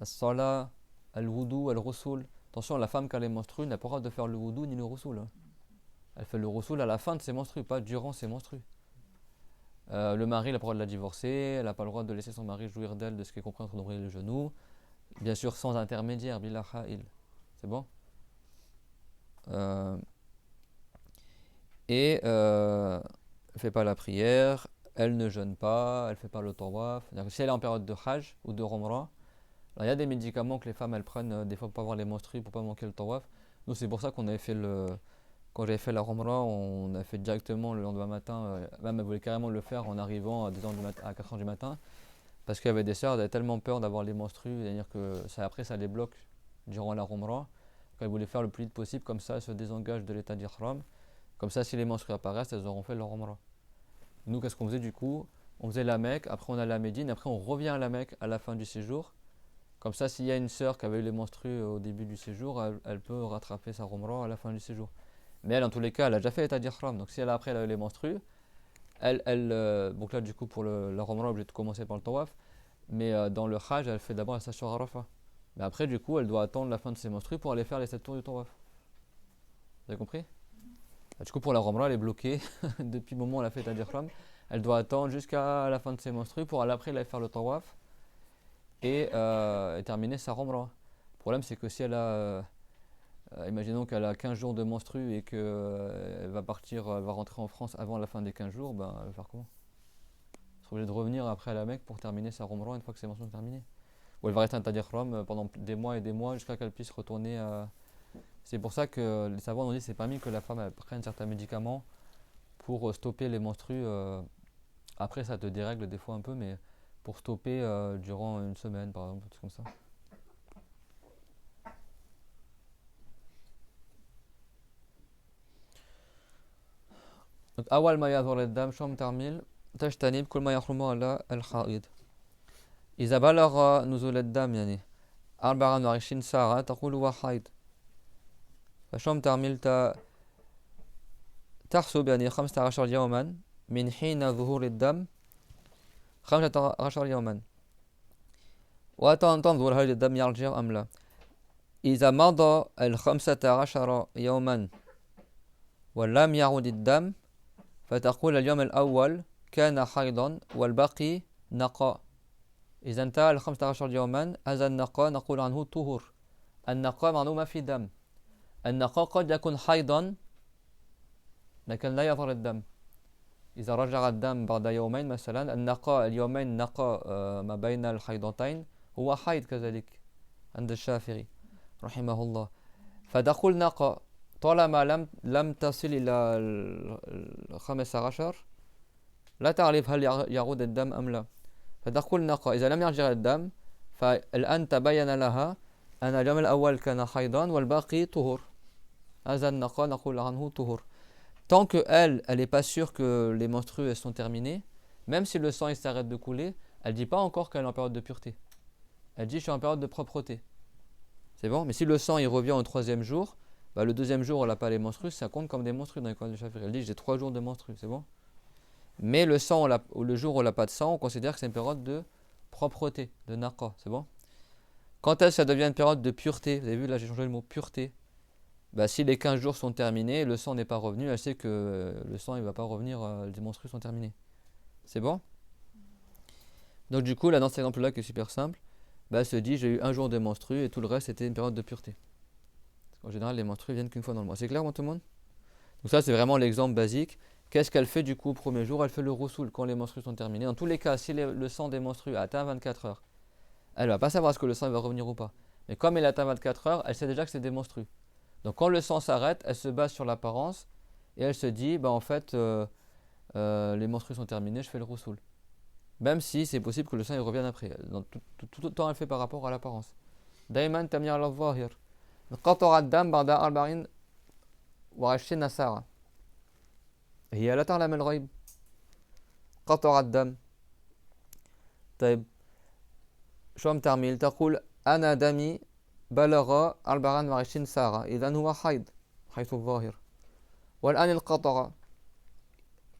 الصلاة الوضوء الغسل. Attention, la femme quand elle est menstruée n'a pas le droit de faire le wudu ni le ghusl. Elle fait le ghusl à la fin de ses menstrues, pas durant ses menstrues. Le mari, il n'a pas le droit de la divorcer, elle n'a pas le droit de laisser son mari jouir d'elle de ce qui est compris entre l'oreille et le genou. Bien sûr, sans intermédiaire, bila ha'il. C'est bon? Et elle ne fait pas la prière, elle ne jeûne pas, elle ne fait pas le tawaf. Si elle est en période de hajj ou de umrah, il y a des médicaments que les femmes elles prennent des fois pour pas avoir les menstrues, pour pas manquer le tawaf. Nous c'est pour ça qu'on avait fait quand j'avais fait la umrah, on a fait directement le lendemain matin, même elle voulait carrément le faire en arrivant à 4h du matin, parce qu'il y avait des sœurs, elles avaient tellement peur d'avoir les menstrues, c'est-à-dire que après ça les bloque durant la umrah, qu'elles voulaient faire le plus vite possible, comme ça elles se désengagent de l'état d'ihram. Comme ça, si les menstrues apparaissent, elles auront fait leur umrah. Nous, qu'est-ce qu'on faisait du coup? On faisait la Mecque, après on allait à Médine, après on revient à la Mecque à la fin du séjour. Comme ça, s'il y a une sœur qui avait eu les menstrues au début du séjour, elle peut rattraper sa umrah à la fin du séjour. Mais elle, en tous les cas, elle a déjà fait l'état d'ihram. Donc si après elle a eu les menstrues, donc là, du coup, pour la umrah, elle est obligée de commencer par le tawaf. Mais dans le hajj, elle fait d'abord la station Arafah. Mais après, du coup, elle doit attendre la fin de ses menstrues pour aller faire les 7 tours du tawaf. Vous avez compris? Du coup, pour la umrah, elle est bloquée depuis le moment où elle a fait l'état d'ihram. Elle doit attendre jusqu'à la fin de ses menstrues pour après aller faire le tawaf et terminer sa umrah. Le problème, c'est que si elle a, imaginons qu'elle a 15 jours de menstrues et qu'elle va partir, elle va rentrer en France avant la fin des 15 jours, ben, elle va faire comment? Elle sera obligée de revenir après à la Mecque pour terminer sa umrah une fois que ses menstrues sont terminées. Ou elle va rester en état d'ihram pendant des mois et des mois jusqu'à qu'elle puisse retourner à. C'est pour ça que les savants ont dit que c'est pas mis que la femme prenne certains médicaments pour stopper les menstrues. Après, ça te dérègle des fois un peu, mais pour stopper durant une semaine, par exemple, tout comme ça. Donc, awal ma yadhur ad-dam shom tarmil tajtanib kul ma yahrumu ala al-ha'id. إذا بلغ نزول الدم يعني 24 ساعة تقول هو حيض فشوم تعمل تحسب يعني 15 يوما من حين ظهور الدم 15 يوما وتنظر هل الدم يرجع أم لا. إذا مضى 15 يوما ولم يعد الدم فتقول اليوم الأول كان حيضا والباقي نقاء. إذا انتهى 15 يوما هذا النقاء نقول عنه طهور. النقاء معناه ما في دم. النقاء قد يكون حيضا لكن لا يظهر الدم. إذا رجع الدم بعد يومين مثلا النقاء اليومين نقاء ما بين الحيضتين هو حيض كذلك عند الشافعي رحمه الله. فتقول نقاء طالما لم تصل إلى 15 لا تعرف هل يعود الدم أم لا. فتقول نقاء إذا لم يرجع الدم فالآن تبين لها أن اليوم الأول كان حيضا والباقي طهور. هذا النقاء نقول عنه طهور. Tant qu'elle n'est pas sûre que les menstrues sont terminées, même si le sang il s'arrête de couler, elle ne dit pas encore qu'elle est en période de pureté. Elle dit je suis en période de propreté. C'est bon. Mais si le sang il revient au troisième jour, bah, le deuxième jour elle n'a pas les menstrues, ça compte comme des menstrues dans l'école de Shafi'i. Elle dit j'ai 3 jours de menstrues, c'est bon. Mais le sang, le jour où elle n'a pas de sang, on considère que c'est une période de propreté, de naqa, c'est bon. Quand ça devient une période de pureté, vous avez vu là j'ai changé le mot pureté. Bah, si les 15 jours sont terminés, le sang n'est pas revenu, elle sait que le sang ne va pas revenir, les menstrues sont terminées. C'est bon. Donc du coup, là dans cet exemple-là qui est super simple, bah, elle se dit j'ai eu 1 jour de menstrues et tout le reste c'était une période de pureté. En général, les menstrues viennent qu'une fois dans le mois. C'est clair, tout le monde? Donc ça, c'est vraiment l'exemple basique. Qu'est-ce qu'elle fait du coup au premier jour? Elle fait le roussoul quand les menstrues sont terminées. Dans tous les cas, si le sang des menstrues atteint 24 heures, elle ne va pas savoir est-ce que le sang va revenir ou pas. Mais comme elle atteint 24 heures, elle sait déjà que c'est des menstrues. Donc quand le sang s'arrête, elle se base sur l'apparence et elle se dit, bah, en fait, les menstrues sont terminées, je fais le roussoul. Même si c'est possible que le sang il revienne après. Donc, tout le temps, elle fait par rapport à l'apparence. Daiman tamir al-zahir. قطع الدم بعد 24 ساعة. هي لا تعلم الغيب. قطع الدم. طيب شو عم تعمل؟ تقول أنا دمي بلغ 24 ساعة إذن هو حيض حيث الظاهر. والآن انقطع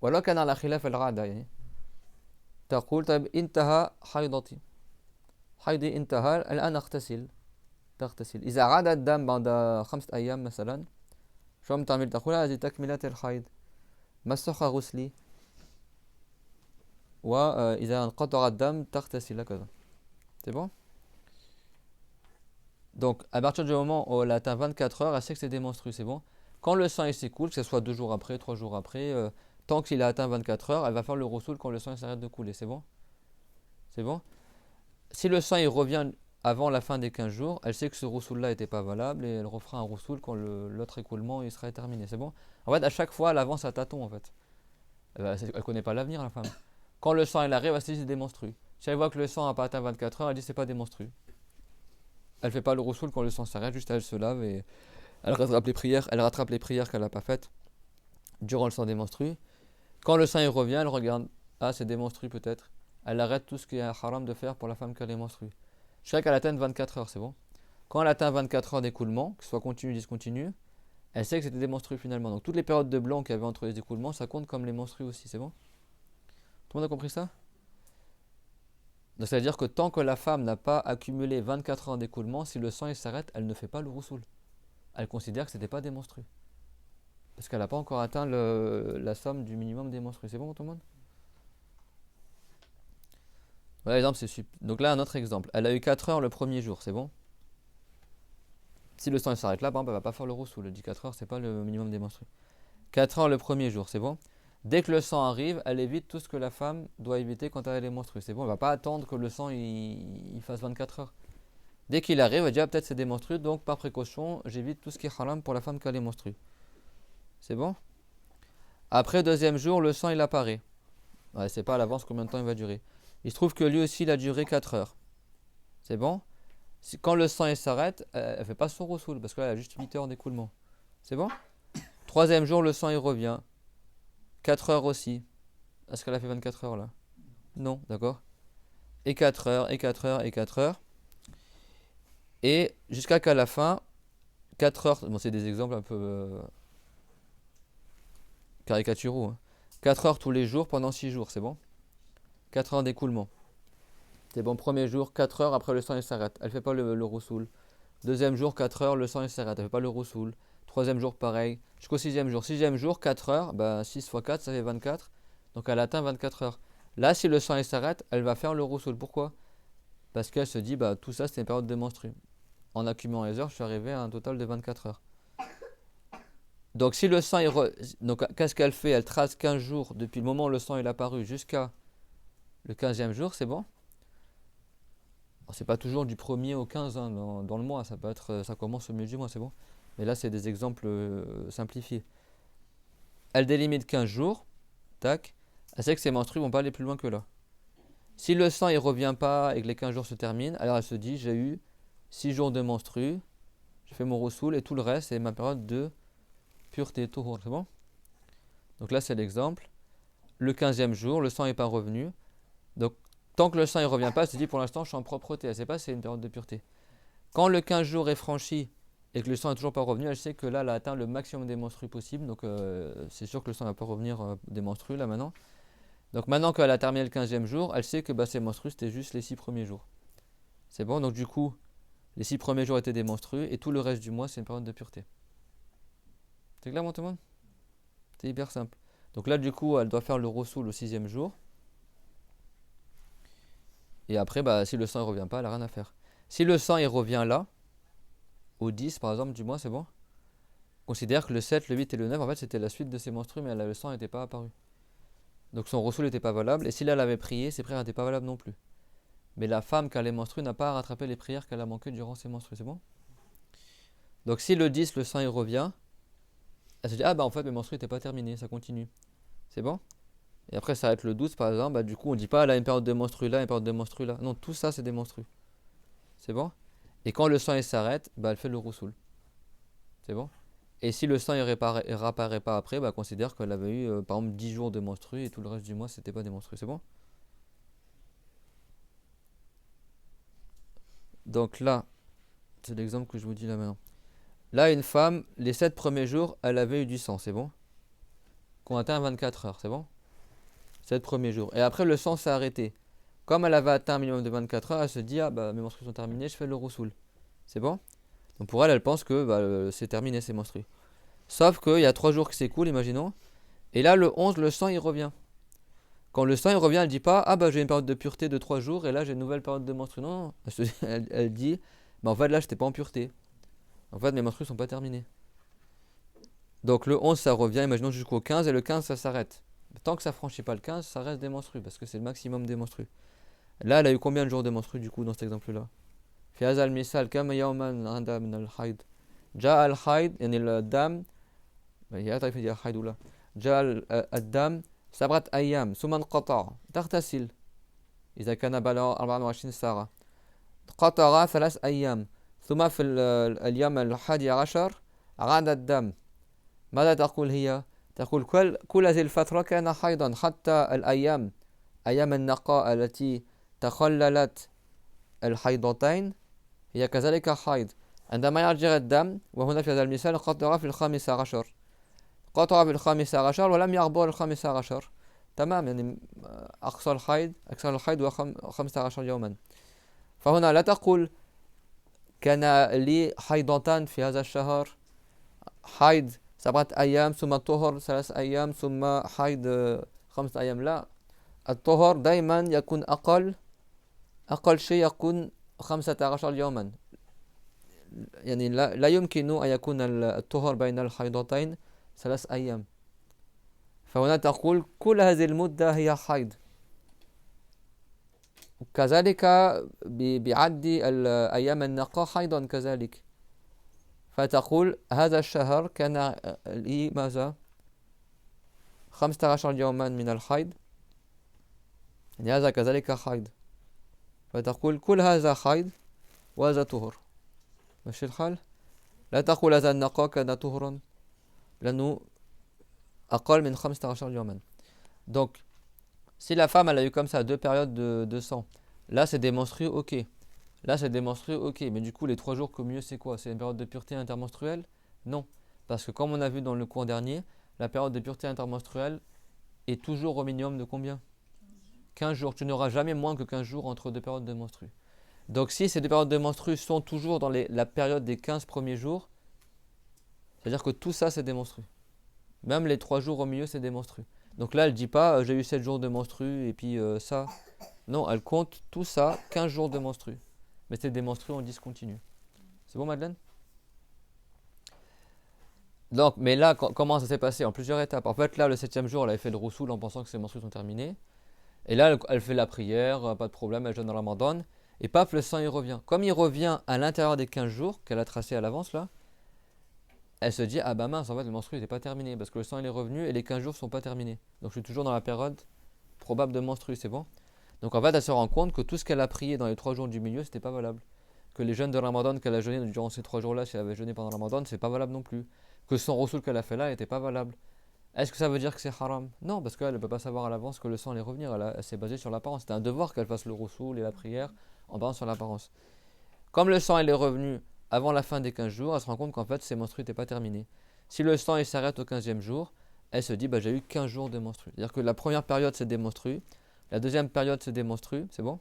ولو كان على خلاف العادة يعني. تقول طيب انتهى حيضتي. حيضي انتهى الآن أغتسل. تغتسل. إذا عاد الدم بعد 5 أيام مثلا شو عم تعمل؟ تقول هذه تكملة الحيض. مسح غسلي. وإذا انقطع الدم تغتسل كذا. C'est bon? Donc, à partir du moment où elle atteint 24 heures, elle sait que c'est des menstrues, c'est bon. Quand le sang il s'écoule, que ce soit 2 jours après, 3 jours après, tant qu'il a atteint 24 heures, elle va faire le roussoul quand le sang s'arrête de couler, c'est bon? C'est bon? Si le sang il revient avant la fin des 15 jours, elle sait que ce roussoul-là n'était pas valable et elle refera un roussoul quand l'autre écoulement il sera terminé, c'est bon? En fait, à chaque fois, elle avance à tâtons, en fait. Elle ne connaît pas l'avenir, la femme. Quand le sang il arrive, elle se dit c'est des menstrues. Si elle voit que le sang n'a pas atteint 24 heures, elle dit c'est pas des menstrues. Elle fait pas le roussoul quand le sang s'arrête, juste elle se lave et elle rattrape les prières qu'elle n'a pas faites durant le sang des menstrues. Quand le sang il revient, elle regarde, ah c'est des menstrues peut-être. Elle arrête tout ce qui est haram de faire pour la femme qui a les menstrues. Jusqu'à qu'elle atteigne 24 heures, c'est bon. Quand elle atteint 24 heures d'écoulement, que ce soit continu ou discontinu, elle sait que c'était des menstrues finalement. Donc toutes les périodes de blanc qu'il y avait entre les écoulements, ça compte comme les menstrues aussi, c'est bon? Tout le monde a compris ça? Donc ça veut dire que tant que la femme n'a pas accumulé 24 heures d'écoulement, si le sang il s'arrête, elle ne fait pas le roussoul. Elle considère que ce n'était pas des menstrues. Parce qu'elle n'a pas encore atteint la somme du minimum des menstrues. C'est bon pour tout le monde? Voilà l'exemple, c'est super. Donc là un autre exemple. Elle a eu 4 heures le premier jour, c'est bon? Si le sang il s'arrête là, elle ne va pas faire le roussoul. Elle dit 4 heures, c'est pas le minimum des menstrues. 4 heures le premier jour, c'est bon? Dès que le sang arrive, elle évite tout ce que la femme doit éviter quand elle a les menstrues. C'est bon, elle ne va pas attendre que le sang il fasse 24 heures. Dès qu'il arrive, elle dit ah, peut-être c'est des menstrues, donc par précaution, j'évite tout ce qui est haram pour la femme qui a les menstrues. C'est bon? Après, deuxième jour, le sang il apparaît. Ouais, c'est pas à l'avance combien de temps il va durer. Il se trouve que lui aussi il a duré 4 heures. C'est bon? Quand le sang il s'arrête, elle ne fait pas son roussoul parce qu'elle a juste 8 heures d'écoulement. C'est bon? Troisième jour, le sang il revient. 4 heures aussi. Est-ce qu'elle a fait 24 heures là? Non, d'accord. Et 4 heures, et 4 heures, et 4 heures. Et jusqu'à qu'à la fin, 4 heures, bon c'est des exemples un peu... caricaturaux, hein. 4 heures tous les jours pendant 6 jours, c'est bon? 4 heures d'écoulement. C'est bon, premier jour, 4 heures, après le sang il s'arrête. Elle ne fait pas le roussoul. Deuxième jour, 4 heures, le sang il s'arrête. Elle ne fait pas le roussoul. Troisième jour, pareil. Jusqu'au sixième jour. Sixième jour, 4 heures, bah 6 fois 4, ça fait 24. Donc elle atteint 24 heures. Là, si le sang il s'arrête, elle va faire le roussoul. Pourquoi? Parce qu'elle se dit, bah tout ça, c'est une période de menstru. En accumulant les heures, je suis arrivé à un total de 24 heures. Donc si le sang, donc qu'est-ce qu'elle fait? Elle trace 15 jours depuis le moment où le sang est apparu jusqu'à le 15e jour, c'est bon? C'est pas toujours du 1er au 15 hein, dans le mois, ça peut être, ça commence au milieu du mois, c'est bon? Mais là, c'est des exemples simplifiés. Elle délimite 15 jours, tac. Elle sait que ses menstrues vont pas aller plus loin que là. Si le sang il revient pas et que les 15 jours se terminent, alors elle se dit, j'ai eu 6 jours de menstrues, je fais mon roussoul et tout le reste, c'est ma période de pureté, touhour, c'est bon? Donc là, c'est l'exemple. Le 15e jour, le sang n'est pas revenu. Donc, tant que le sang ne revient pas, elle se dit, pour l'instant, je suis en propreté. Elle ne sait pas si c'est une période de pureté. Quand le 15 jours est franchi et que le sang n'est toujours pas revenu, elle sait que là, elle a atteint le maximum des menstrues possible. Donc, c'est sûr que le sang ne va pas revenir des menstrues, là, maintenant. Donc, maintenant qu'elle a terminé le 15e jour, elle sait que ses menstrues, c'était juste les 6 premiers jours. C'est bon? Donc, du coup, les 6 premiers jours étaient des menstrues et tout le reste du mois, c'est une période de pureté. C'est clair, tout le monde? C'est hyper simple. Donc là, du coup, elle doit faire le roussoul au 6e jour. Et après, si le sang ne revient pas, elle n'a rien à faire. Si le sang il revient là, au 10 par exemple du mois, c'est bon? Considère que le 7, le 8 et le 9, en fait, c'était la suite de ses menstrues, mais le sang n'était pas apparu. Donc son roussoul n'était pas valable. Et si là, elle avait prié, ses prières n'étaient pas valables non plus. Mais la femme qui a les menstrues n'a pas à rattraper les prières qu'elle a manquées durant ses menstrues, c'est bon? Donc si le 10, le sang il revient, elle se dit, en fait, mes menstrues n'étaient pas terminées, ça continue. C'est bon? Et après, ça va être le 12 par exemple. Du coup, on ne dit pas, elle a une période de menstrues là, une période de menstrues là. Non, tout ça, c'est des menstrues. C'est bon? Et quand le sang il s'arrête, elle fait le roussoul. C'est bon? Et si le sang ne réapparaît pas après, considère qu'elle avait eu, par exemple, 10 jours de menstrues et tout le reste du mois, c'était pas des menstrues. C'est bon? Donc là, c'est l'exemple que je vous dis là maintenant. Là, une femme, les 7 premiers jours, elle avait eu du sang. C'est bon? Qu'on atteint 24 heures. C'est bon? 7 premiers jours. Et après, le sang s'est arrêté. Comme elle avait atteint un minimum de 24 heures, elle se dit, mes menstrues sont terminées, je fais le roussoul. C'est bon? Donc pour elle, elle pense que c'est terminé ses menstrues. Sauf qu'il y a 3 jours qui s'écoulent, imaginons. Et là, le 11, le sang, il revient. Quand le sang, il revient, elle dit pas, j'ai une période de pureté de 3 jours et là, j'ai une nouvelle période de menstrues. Non, elle dit, en fait, là, je n'étais pas en pureté. En fait, mes menstrues sont pas terminées. Donc le 11, ça revient, imaginons jusqu'au 15 et le 15, ça s'arrête. Tant que ça franchit pas le 15, ça reste des menstrues parce que c'est le maximum des menstrues. Là, elle a eu combien de jours de menstrues du coup dans cet exemple-là? في هذا المثال كم يوما عندها من الحيض؟ جاء الحيض يعني الدم هي تعرف هي الحيض ولا؟ جاء الدم 7 أيام ثم انقطع تغتسل إذا كان بلغ 24 ساعة قطع 3 أيام ثم في اليوم 11 عاد الدم ماذا تقول هي؟ تقول كل هذه الفترة كان حيضا حتى الأيام أيام النقاء التي تخللت الحيضتين هي كذلك حيض عندما يرجع الدم وهنا في هذا المثال قطع في 15 قطع في 15 ولم يعبر 15 تمام يعني أقصى الحيض هو 15 يوما فهنا لا تقول كان لي حيضتان في هذا الشهر حيض 7 أيام ثم طهر 3 أيام ثم حيض 5 أيام لا الطهر دائما يكون أقل شيء يكون 15 يوما يعني لا يمكن أن يكون الطهر بين الحيضتين 3 أيام فهنا تقول كل هذه المدة هي حيض كذلك بعد أيام النقاء حيضا كذلك فتقول هذا الشهر كان لي ماذا 15 يوما من الحيض يعني هذا كذلك حيض فتقول كل هذا حيض وهذا طهر ماشي الحال لا تقول هذا النقاء كان طهرا لأنه أقل من 15 يوما. Donc si la femme elle a eu comme ça 2 périodes de sang, là c'est des menstrues, ok, là c'est des menstrues, ok, mais du coup les 3 jours qu'au mieux c'est quoi? C'est une période de pureté intermenstruelle? Non, parce que comme on a vu dans le cours dernier, la période de pureté intermenstruelle est toujours au minimum de combien? 15 jours. Tu n'auras jamais moins que 15 jours entre deux périodes de menstrues. Donc si ces deux périodes de menstrues sont toujours dans la période des 15 premiers jours, c'est-à-dire que tout ça c'est des menstrues. Même les 3 jours au milieu c'est des menstrues. Donc là elle ne dit pas j'ai eu 7 jours de menstrues et puis ça. Non, elle compte tout ça 15 jours de menstrues. Mais c'est des menstrues en discontinu. C'est bon Madeleine? Donc, mais là, comment ça s'est passé? En plusieurs étapes. En fait, là, le 7e jour, elle avait fait le roussoul en pensant que ses menstrues sont terminées. Et là, elle fait la prière, pas de problème, elle jeûne dans le Ramadan. Et paf, le sang, il revient. Comme il revient à l'intérieur des 15 jours qu'elle a tracé à l'avance, là, elle se dit, ah bah mince, en fait, le menstru n'était pas terminé. Parce que le sang, il est revenu et les 15 jours ne sont pas terminés. Donc, je suis toujours dans la période probable de menstru, c'est bon? Donc, en fait, elle se rend compte que tout ce qu'elle a prié dans les 3 jours du milieu, c'était pas valable. Que les jeûnes de Ramadan qu'elle a jeûné durant ces 3 jours-là, si elle avait jeûné pendant le Ramadan, c'est pas valable non plus. Que son roussoul qu'elle a fait là n'était pas valable. Est-ce que ça veut dire que c'est haram? Non, parce qu'elle ne peut pas savoir à l'avance que le sang allait revenir. Elle s'est basée sur l'apparence. C'était un devoir qu'elle fasse le roussoul et la prière en basant sur l'apparence. Comme le sang est revenu avant la fin des 15 jours, elle se rend compte qu'en fait ses menstrues n'étaient pas terminées. Si le sang s'arrête au 15e jour, elle se dit bah, j'ai eu 15 jours de menstrues. C'est-à-dire que la première période c'est des menstrues, la deuxième période c'est des menstrues, c'est bon?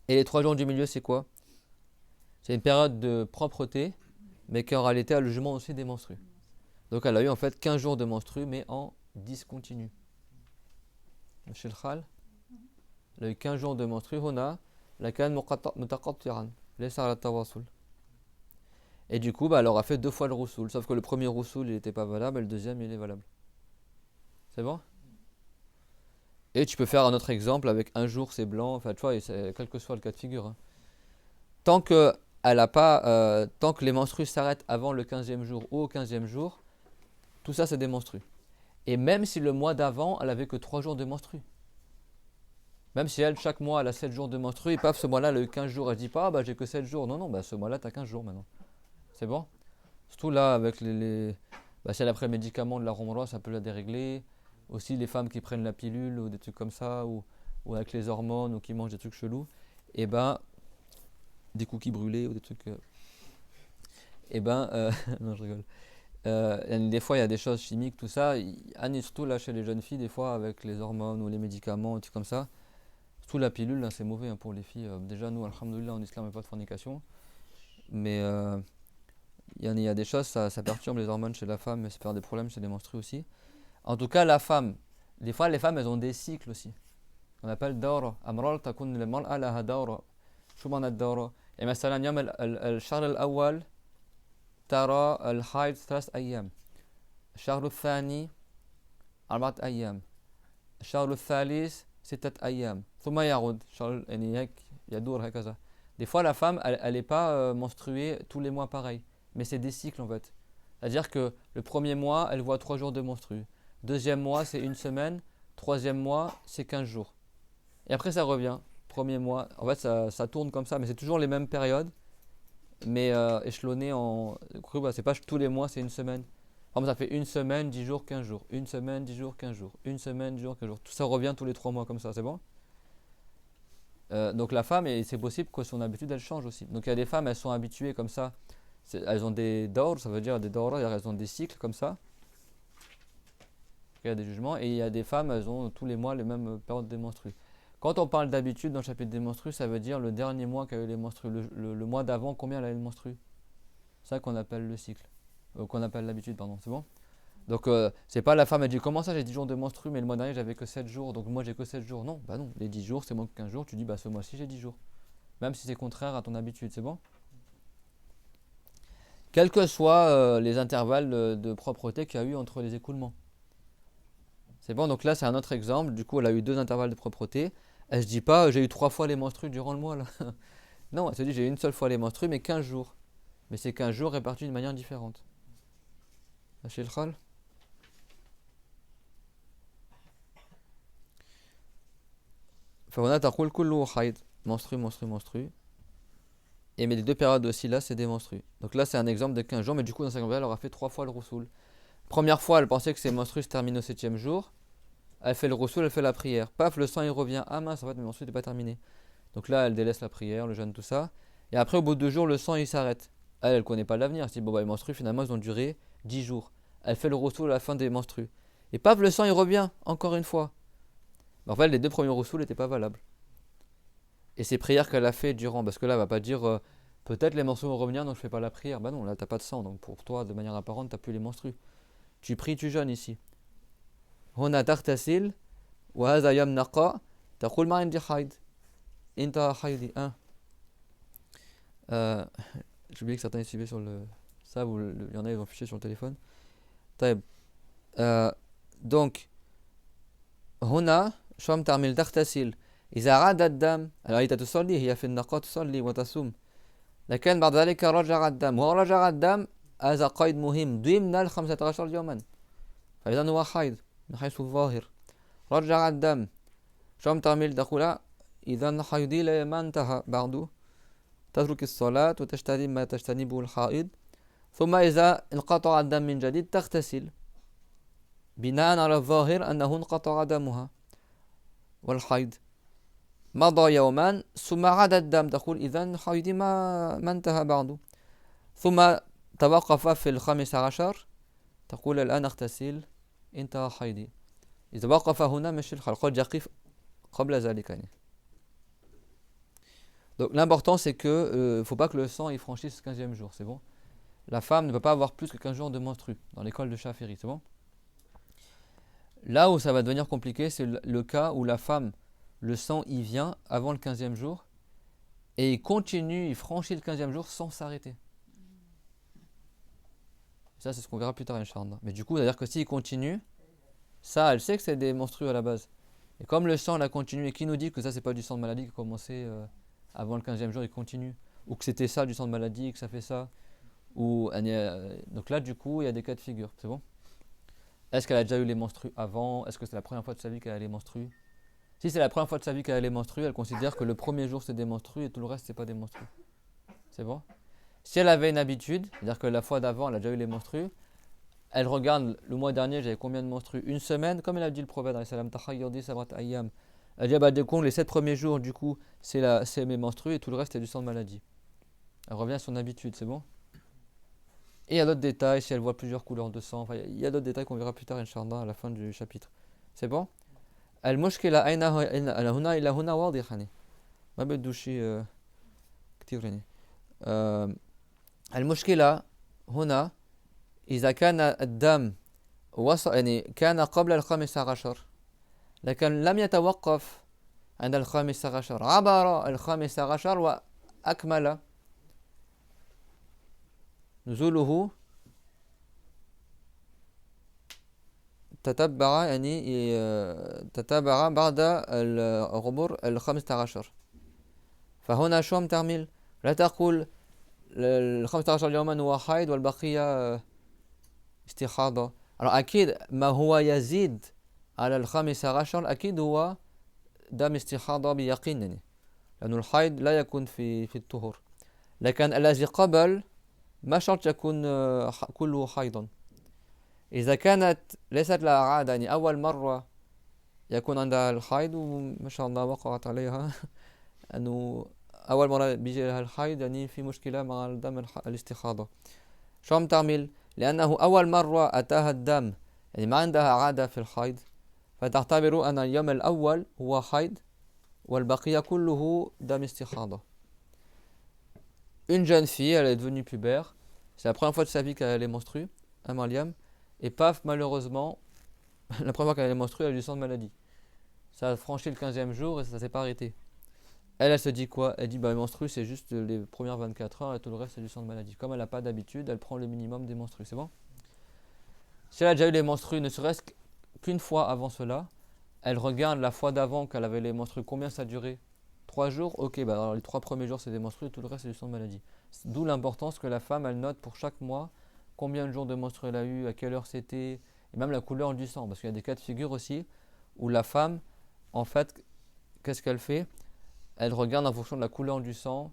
Et les 3 jours du milieu c'est quoi? C'est une période de propreté, mais qui en réalité a le jugement aussi des menstrues. Donc elle a eu en fait 15 jours de menstrues, mais en discontinu. Monsieur le Khal, elle a eu 15 jours de menstrues, Hona, la kan mutaqattiran, laysa ala tawasul. Et du coup, elle aura fait 2 fois le roussoul, sauf que le premier roussoul il n'était pas valable, et le deuxième il est valable. C'est bon? Et tu peux faire un autre exemple avec un jour c'est blanc, enfin tu vois, quel que soit le cas de figure. Hein. Tant que les menstrues s'arrêtent avant le 15e jour ou au 15e jour, tout ça c'est des menstrues. Et même si le mois d'avant, elle avait que 3 jours de menstrues. Même si elle, chaque mois, elle a 7 jours de menstrues, et paf, ce mois-là, elle a eu 15 jours, elle ne dit pas, ah bah j'ai que 7 jours. Non, non, bah ce mois-là, tu as 15 jours maintenant. C'est bon? Surtout là, avec bah, si elle a pris le médicament de la Romrois, ça peut la dérégler. Aussi, les femmes qui prennent la pilule ou des trucs comme ça, ou avec les hormones, ou qui mangent des trucs chelous, et ben, des cookies brûlés ou des trucs. Et ben, non, je rigole. Des fois, il y a des choses chimiques, tout ça. Surtout là, chez les jeunes filles, des fois, avec les hormones ou les médicaments, des trucs comme ça. Surtout la pilule, là, c'est mauvais hein, pour les filles. Déjà, nous, alhamdoulilah, en islam, il n'y a pas de fornication. Mais il y a des choses, ça perturbe les hormones chez la femme, mais ça peut faire des problèmes chez les menstrues aussi. En tout cas, la femme, des fois, les femmes, elles ont des cycles aussi. On appelle dawra. Amral takun al-mar'a laha dawra. شو معنى الدورة؟ يعني مثلا يوم الشهر الأول ترى الحيض 3 أيام الشهر الثاني 4 أيام الشهر الثالث 6 أيام ثم يعود شهر يعني هيك يدور هكذا. Des fois la femme elle n'est pas menstruée tous les mois pareil, mais c'est des cycles en fait. C'est-à-dire que le premier mois elle voit 3 jours de menstru, deuxième mois c'est 1 semaine, troisième mois c'est 15 jours. Et après ça revient, premier mois, en fait ça tourne comme ça, mais c'est toujours les mêmes périodes. Mais échelonné en. C'est pas tous les mois, c'est 1 semaine. Par exemple, ça fait 1 semaine, 10 jours, 15 jours. 1 semaine, 10 jours, 15 jours. 1 semaine, 10 jours, 15 jours. Tout ça revient tous les 3 mois comme ça, c'est bon? Donc la femme, et c'est possible que son habitude elle change aussi. Donc il y a des femmes, elles sont habituées comme ça. Elles ont des dors, ça veut dire des dors, elles ont des cycles comme ça. Il y a des jugements. Et il y a des femmes, elles ont tous les mois les mêmes périodes des menstrues. Quand on parle d'habitude dans le chapitre des menstrues, ça veut dire le dernier mois qu'elle a eu les menstrues, le mois d'avant, combien elle a eu les menstrues. C'est ça qu'on appelle le cycle, qu'on appelle l'habitude, pardon, c'est bon? Donc c'est pas la femme, elle dit comment ça j'ai 10 jours de menstrues, mais le mois dernier j'avais que 7 jours, donc moi j'ai que 7 jours. Non, bah non, les 10 jours c'est moins que 15 jours, tu dis bah ce mois-ci j'ai 10 jours. Même si c'est contraire à ton habitude, c'est bon? Quels que soient les intervalles de propreté qu'il y a eu entre les écoulements. C'est bon, donc là c'est un autre exemple, du coup elle a eu 2 intervalles de propreté. Elle se dit pas j'ai eu 3 fois les menstrues durant le mois là. Non, elle se dit j'ai eu une seule fois les menstrues mais 15 jours. Mais c'est 15 jours répartis d'une manière différente. Lâchez le khal. فهنا تقول كله حيض menstru. Et mais les 2 périodes aussi là c'est des menstrues. Donc là c'est un exemple de 15 jours, mais du coup dans 50 elle aura fait 3 fois le roussoul. Première fois elle pensait que ses menstrues se terminent au 7e jour. Elle fait le roussoul, elle fait la prière. Paf, le sang il revient. Ah mince, en fait mes menstrues n'étaient pas terminées. Donc là elle délaisse la prière, le jeûne, tout ça. Et après au bout de 2 jours le sang il s'arrête. Elle connaît pas l'avenir. Elle se dit bon bah les menstrues finalement elles ont duré 10 jours. elle fait le roussoul à la fin des menstrues. Et paf, le sang il revient, encore une fois. Mais en fait, les 2 premiers roussouls n'étaient pas valables. Et ces prières qu'elle a fait durant, parce que là, elle va pas dire peut-être les menstrues vont revenir, donc je fais pas la prière. Bah non, là, t'as pas de sang, donc pour toi, de manière apparente, t'as plus les menstrues. Tu pries, tu jeûnes ici. Hona tartasil, wa hadha yam naqa, taqul ma indi hayd. Inta haydi. J'ai oublié que certains y suivaient sur le. Ça, il y en a, ils ont affiché sur le téléphone. طيب. Donc, هنا شوم تعمل تغتسل إذا عاد الدم هي تصلي هي في النقاء تصلي وتصوم لكن بعد ذلك رجع الدم ورجع الدم هذا قيد مهم ضمن ال 15 يوما فإذا هو حيض من حيث الظاهر رجع الدم شوم تعمل تقول إذا حيضي ما انتهى بعده تترك الصلاة وتجتنب ما تجتنبه الحائض ثم إذا انقطع الدم من جديد تغتسل بناء على الظاهر أنه انقطع دمها والحيض مضى يومان ثم عاد الدم تقول إذن حيضي ما انتهى بعده ثم توقف في 15 تقول الآن اغتسل انتهى حيضي إذا وقف هنا مش الحال قد يقف قبل ذلك يعني. Donc l'important c'est que faut pas que le sang il franchisse le 15e jour, c'est bon. La femme ne peut pas avoir plus que 15 jours de menstru dans l'école de Shafiri, c'est bon. Là où ça va devenir compliqué, c'est le cas où la femme, le sang il vient avant le 15e jour et il continue, il franchit le 15e jour sans s'arrêter. Ça c'est ce qu'on verra plus tard Inch'Allah. Mais du coup, c'est-à-dire que s'il continue, ça elle sait que c'est des menstrues à la base. Et comme le sang l'a continué, qui nous dit que ça c'est pas du sang de maladie qui a commencé avant le 15e jour, il continue, ou que c'était ça du sang de maladie, que ça fait ça, ou donc là du coup il y a des cas de figure, c'est bon. Est-ce qu'elle a déjà eu les menstrues avant? Est-ce que c'est la première fois de sa vie qu'elle a les menstrues? Si c'est la première fois de sa vie qu'elle a les menstrues, elle considère que le premier jour c'est des menstrues et tout le reste c'est pas des menstrues. C'est bon. Si elle avait une habitude, c'est-à-dire que la fois d'avant elle a déjà eu les menstrues, elle regarde le mois dernier j'avais combien de menstrues? Une semaine, comme elle a dit le prophète ayyam. Elle dit bah du coup les 7 premiers jours du coup c'est mes menstrues et tout le reste c'est du sang de maladie. Elle revient à son habitude, c'est bon. Et il y a d'autres détails, si elle voit plusieurs couleurs de sang, enfin, il y a d'autres détails qu'on verra plus tard, Inch'Allah, à la fin du chapitre. C'est bon? المشكلة أين هنا إلى هنا واضح يعني ما بده شيء كتير يعني المشكلة هنا إذا كان الدم وصل يعني كان قبل 15 لكن لم يتوقف عند 15 عبر 15 وأكمل نزوله تتبع يعني تتبع بعد العبور 15 فهنا شو تعمل؟ لا تقول 15 يوما هو حيض والبقية استحاضة. alors أكيد ما هو يزيد على 15 أكيد هو دم استحاضة بيقين يعني لأن الحيض لا يكون في الطهور لكن الذي قبل ما شرط يكون كله حيضا. إذا كانت ليست لها عادة يعني أول مرة يكون عندها الحيض وما شاء الله وقعت عليها أنه أول مرة بيجي لها الحيض يعني في مشكلة مع الدم الاستحاضة. شو عم تعمل؟ لأنه أول مرة أتاها الدم يعني ما عندها عادة في الحيض فتعتبر أن اليوم الأول هو حيض والبقية كله دم استحاضة. Une jeune fille, elle est devenue pubère, c'est la première fois de sa vie qu'elle a les menstrues, un Mariam, et paf, malheureusement, la première fois qu'elle a les menstrues, elle a eu du sang de maladie. Ça a franchi le 15e jour et ça s'est pas arrêté. Elle se dit quoi? Elle dit bah les menstrues c'est juste les premières 24 heures et tout le reste c'est du sang de maladie. Comme elle n'a pas d'habitude, elle prend le minimum des menstrues, c'est bon? Si elle a déjà eu les menstrues, ne serait-ce qu'une fois avant cela, elle regarde la fois d'avant qu'elle avait les menstrues, combien ça a duré? 3 jours? Ok, bah alors les 3 premiers jours c'est des menstrues et tout le reste c'est du sang de maladie. D'où l'importance que la femme elle note pour chaque mois combien de jours de menstrues elle a eu, à quelle heure c'était, et même la couleur du sang. Parce qu'il y a des cas de figure aussi où la femme, en fait, qu'est-ce qu'elle fait? Elle regarde en fonction de la couleur du sang.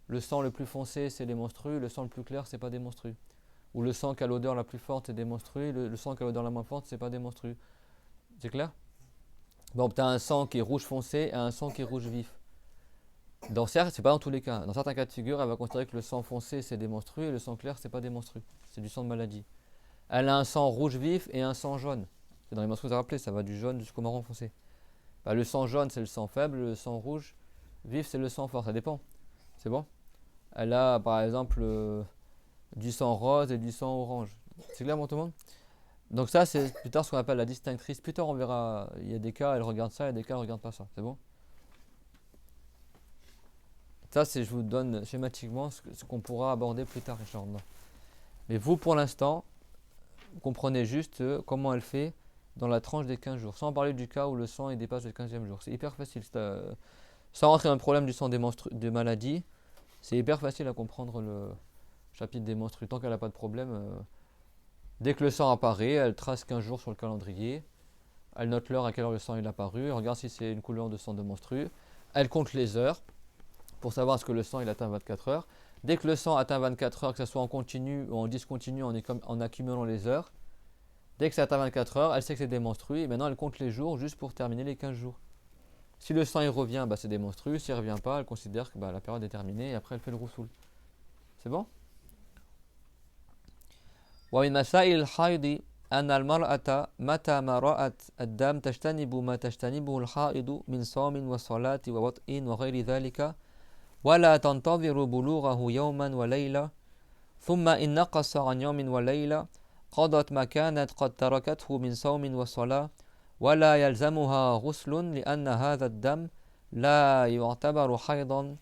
Le sang le plus foncé c'est les menstrues, le sang le plus clair c'est pas des menstrues. Ou le sang qui a l'odeur la plus forte c'est des menstrues, le sang qui a l'odeur la moins forte c'est pas des menstrues. C'est clair? Bon, tu as un sang qui est rouge foncé et un sang qui est rouge vif. C'est pas dans tous les cas. Dans certains cas de figure, elle va considérer que le sang foncé c'est des menstrues et le sang clair c'est pas des menstrues. C'est du sang de maladie. Elle a un sang rouge vif et un sang jaune. C'est dans les menstrues, vous avez rappelé, ça va du jaune jusqu'au marron foncé. Bah, le sang jaune, c'est le sang faible, le sang rouge vif, c'est le sang fort, ça dépend. C'est bon? Elle a par exemple du sang rose et du sang orange. C'est clair pour tout le monde? Donc ça, c'est plus tard ce qu'on appelle la distinctrice. Plus tard, on verra, il y a des cas, elle regarde ça, il y a des cas, elle regarde pas ça. C'est bon? Ça, c'est, je vous donne schématiquement ce qu'on pourra aborder plus tard, Inch'Allah. Mais vous, pour l'instant, vous comprenez juste comment elle fait dans la tranche des 15 jours. Sans parler du cas où le sang il dépasse le 15e jour. C'est hyper facile. Sans rentrer dans le problème du sang des maladies, c'est hyper facile à comprendre le chapitre des menstrues. Tant qu'elle n'a pas de problème, dès que le sang apparaît, elle trace 15 jours sur le calendrier. Elle note l'heure à quelle heure le sang est apparu. Elle regarde si c'est une couleur de sang de menstru. Elle compte les heures pour savoir est-ce que le sang il atteint 24 heures. Dès que le sang atteint 24 heures, que ce soit en continu ou en discontinu, en accumulant les heures, dès que ça atteint 24 heures, elle sait que c'est des menstrues et maintenant elle compte les jours juste pour terminer les 15 jours. Si le sang il revient, bah, c'est des menstrues. S'il ne revient pas, elle considère que bah, la période est terminée et après elle fait le roussoul. C'est bon? ومن مسائل الحيض أن المرأة متى ما رأت الدم تجتنب ما تجتنبه الحائض من صوم وصلاة ووطء وغير ذلك ولا تنتظر بلوغه يوما وليلة ثم إن نقص عن يوم وليلة قضت ما كانت قد تركته من صوم وصلاة ولا يلزمها غسل لأن هذا الدم لا يعتبر حيضا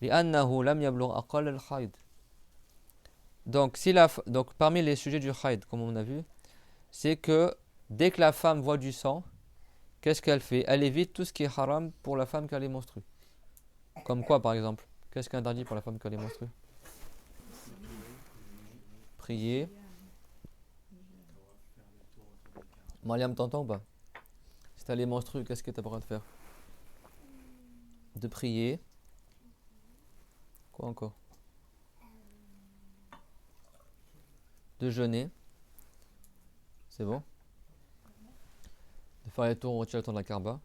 لأنه لم يبلغ أقل الحيض. Donc, parmi les sujets du haïd, comme on a vu, c'est que dès que la femme voit du sang, qu'est-ce qu'elle fait? Elle évite tout ce qui est haram pour la femme qu'elle est menstrue. Comme quoi, par exemple? Qu'est-ce qui est interdit pour la femme qu'elle est menstrue? Prier. Mariam, t'entends ou pas? Si t'as les menstrues, qu'est-ce que t'as pas le droit de faire? De prier. Quoi encore? De jeûner. C'est bon? De faire les tours, on retire le temps de la Kaaba.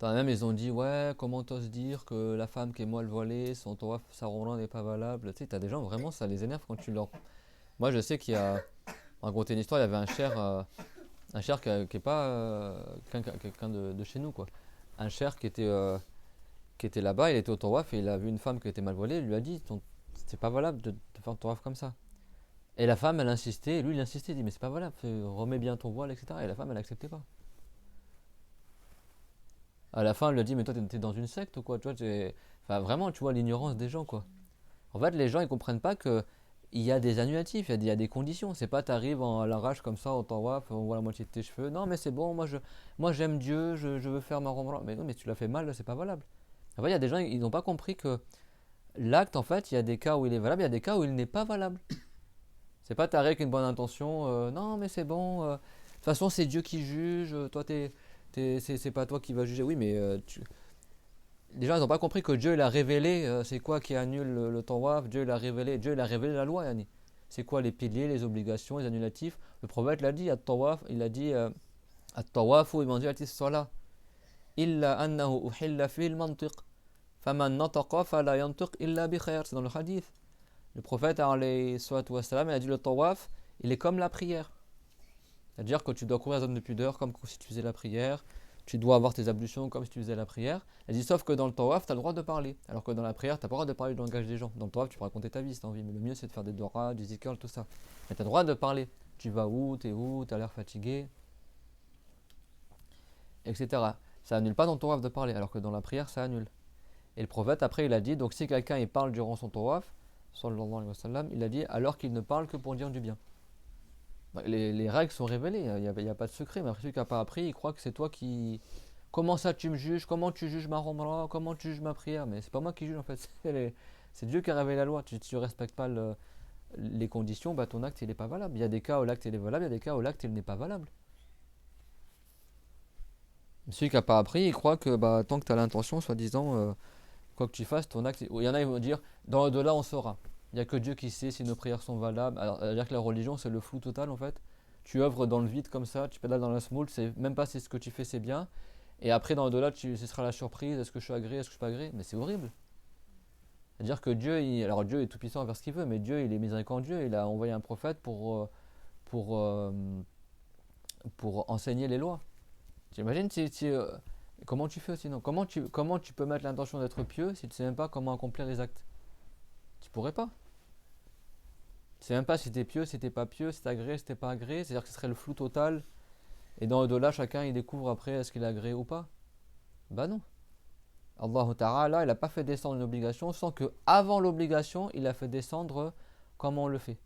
Même ils ont dit ouais comment t'oses dire que la femme qui est moelle voilée son tawaf sa ronde n'est pas valable. Tu sais t'as des gens vraiment ça les énerve quand tu leur. Moi je sais qu'il y a raconté une histoire, il y avait un cher qui est pas quelqu'un de chez nous quoi, un cher qui était là-bas, il était au tawaf et il a vu une femme qui était mal voilée, il lui a dit c'est pas valable de faire un tawaf comme ça. Et la femme elle insistait, et lui il insistait, il dit mais c'est pas valable, remets bien ton voile etc. Et la femme elle acceptait pas. À la fin, elle lui a dit, mais toi, t'es dans une secte ou quoi? Tu vois, enfin, vraiment, tu vois, l'ignorance des gens, quoi. En fait, les gens, ils comprennent pas que il y a des annulatifs, il y a des conditions. C'est pas, t'arrives à l'arrache comme ça, au tawaf, on voit la moitié de tes cheveux. Non, mais c'est bon, moi j'aime Dieu, je veux faire ma ramadan. Mais non, mais tu l'as fait mal, c'est pas valable. En fait, il y a des gens, ils n'ont pas compris que l'acte, en fait, il y a des cas où il est valable, il y a des cas où il n'est pas valable. C'est pas t'arrives avec une bonne intention, non, mais c'est bon, de toute façon, c'est Dieu qui juge, toi, c'est pas toi qui vas juger. Oui, mais les gens ils n'ont pas compris que Dieu il a révélé c'est quoi qui annule le tawaf. Dieu il a révélé la loi. Yani. C'est quoi les piliers, les obligations, les annulatifs. Le prophète l'a dit, at-tawaf, il a dit at-tawafu imanzilati as-salah illa annahu uhilla fi al-mantiq faman nataqa fala yantiq illa bi khair. C'est dans le hadith. Le prophète alayhi salatu wassalam, il a dit le tawaf, il est comme la prière. C'est-à-dire que tu dois couvrir la zone de pudeur comme si tu faisais la prière. Tu dois avoir tes ablutions comme si tu faisais la prière. Elle dit sauf que dans le tawaf, tu as le droit de parler. Alors que dans la prière, tu n'as pas le droit de parler du langage des gens. Dans le tawaf, tu peux raconter ta vie si tu as envie. Mais le mieux, c'est de faire des doras, du zikr, tout ça. Mais tu as le droit de parler. Tu vas où, tu as l'air fatigué, etc. Ça annule pas dans le tawaf de parler. Alors que dans la prière, ça annule. Et le prophète, après, il a dit donc si quelqu'un il parle durant son tawaf, sallallahu alayhi wa sallam, il a dit alors qu'il ne parle que pour dire du bien. Les règles sont révélées, il n'y a pas de secret, mais après celui qui n'a pas appris, il croit que c'est toi qui. Comment ça tu me juges? Comment tu juges ma ramadan? Comment tu juges ma prière? Mais c'est pas moi qui juge en fait, c'est Dieu qui a révélé la loi. Si tu ne respectes pas les conditions, bah, ton acte il n'est pas valable. Il y a des cas où l'acte il est valable, il y a des cas où l'acte il n'est pas valable. Celui qui n'a pas appris, il croit que bah, tant que tu as l'intention, soi-disant, quoi que tu fasses, ton acte. Il y en a, ils vont dire dans l'au-delà, on saura. Il n'y a que Dieu qui sait si nos prières sont valables. Alors, c'est-à-dire que la religion, c'est le flou total en fait. Tu œuvres dans le vide comme ça, tu pédales dans la semoule, c'est même pas si ce que tu fais c'est bien. Et après, dans l'au-delà, ce sera la surprise. Est-ce que je suis agréé, est-ce que je suis pas agréé? Mais c'est horrible. C'est-à-dire que alors Dieu est tout puissant à faire ce qu'il veut, mais Dieu il est miséricordieux, il a envoyé un prophète pour, euh, pour enseigner les lois. T'imagines comment tu fais sinon comment tu peux mettre l'intention d'être pieux si tu ne sais même pas comment accomplir les actes? Tu pourrais pas. Tu sais même pas si tu es pieux, si tu n'es pas pieux, si tu es agréé, si tu n'es pas agréé. C'est-à-dire que ce serait le flou total. Et dans au-delà, chacun il découvre après est-ce qu'il est agréé ou pas. Bah non. Allah Ta'ala, il n'a pas fait descendre une obligation sans que, avant l'obligation, il a fait descendre comment on le fait.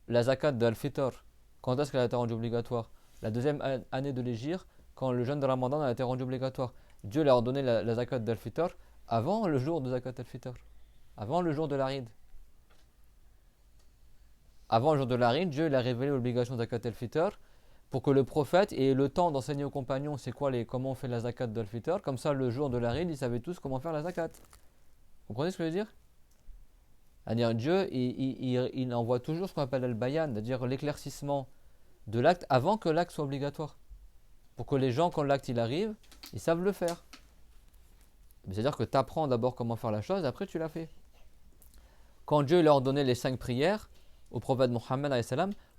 La zakat d'Al-Fitr, quand est-ce qu'elle a été rendue obligatoire? La deuxième année de l'Hégire, quand le jeûne de Ramadan a été rendu obligatoire. Dieu leur a ordonné la zakat d'Al-Fitr avant le jour de zakat Al-Fitr, avant le jour de l'Arid. Avant le jour de l'Arid, Dieu il a révélé l'obligation de zakat Al-Fitr pour que le prophète ait le temps d'enseigner aux compagnons comment on fait la zakat d'Al-Fitr. Comme ça, le jour de l'Arid, ils savaient tous comment faire la zakat. Vous comprenez ce que je veux dire? C'est-à-dire Dieu, il envoie toujours ce qu'on appelle al-bayan, c'est-à-dire l'éclaircissement de l'acte avant que l'acte soit obligatoire. Pour que les gens, quand l'acte il arrive, ils savent le faire. C'est-à-dire que tu apprends d'abord comment faire la chose, après tu la fais. Quand Dieu leur donnait les 5 prières au prophète Mohammed,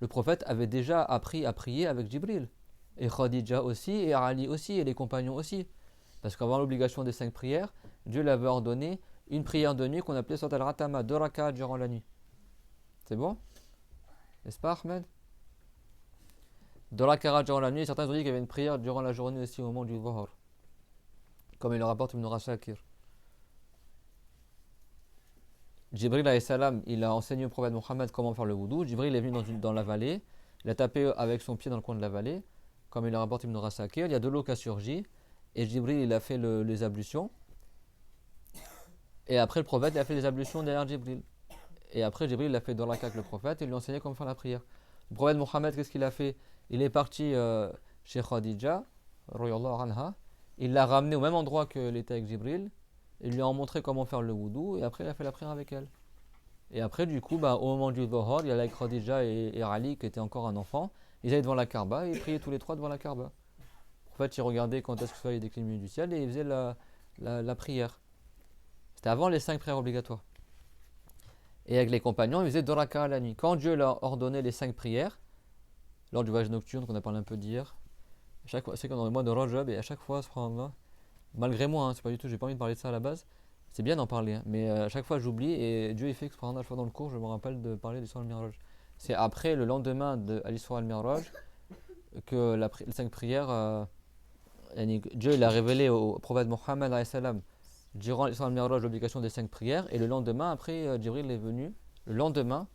le prophète avait déjà appris à prier avec Jibril. Et Khadija aussi, et Ali aussi, et les compagnons aussi. Parce qu'avant l'obligation des 5 prières, Dieu l'avait ordonné une prière de nuit qu'on appelait Surat al-Ratama, 2 rak'at durant la nuit. C'est bon? N'est-ce pas, Ahmed? 2 rak'at durant la nuit, certains ont dit qu'il y avait une prière durant la journée aussi au moment du Dhuhr. Comme il le rapporte Ibn Rasakir. Jibril alayhi salam, il a enseigné au prophète Mohammed comment faire le wudu. Jibril est venu dans la vallée, il a tapé avec son pied dans le coin de la vallée, comme il le rapporte Ibn Rasakir. Il y a de l'eau qui a surgi, et Jibril il a fait les ablutions. Et après le prophète il a fait les ablutions derrière Jibril. Et après Jibril il a fait dans la avec le prophète et lui a enseigné comment faire la prière. Le prophète Mohammed, qu'est-ce qu'il a fait? Il est parti chez Khadija, radiyallahu anha. Il l'a ramené au même endroit qu'elle était avec Jibril. Il lui a montré comment faire le wudu et après il a fait la prière avec elle. Et après du coup, au moment du Dhuhr, il y a avec Khadija et Ali qui était encore un enfant. Ils allaient devant la Kaaba et ils priaient tous les trois devant la Kaaba. Le prophète il regardait quand est-ce que le soleil déclinait du ciel et il faisait la prière. C'était avant les 5 prières obligatoires. Et avec les compagnons, ils faisaient 2 rak'at la nuit. Quand Dieu leur ordonnait les 5 prières, lors du voyage nocturne qu'on a parlé un peu d'hier, c'est qu'on est dans le mois de Rajab et à chaque fois, subhanallah, malgré moi, c'est pas du tout, j'ai pas envie de parler de ça à la base, c'est bien d'en parler, mais à chaque fois j'oublie et Dieu il fait que subhanallah, fois dans le cours, je me rappelle de parler de l'Isra al-Miraj. C'est après le lendemain de l'Isra al-Miraj que les 5 prières, Dieu il a révélé au prophète Mohammed alayhi salam durant l'Isra al-Miraj l'obligation des 5 prières et le lendemain après Jibril est venu le lendemain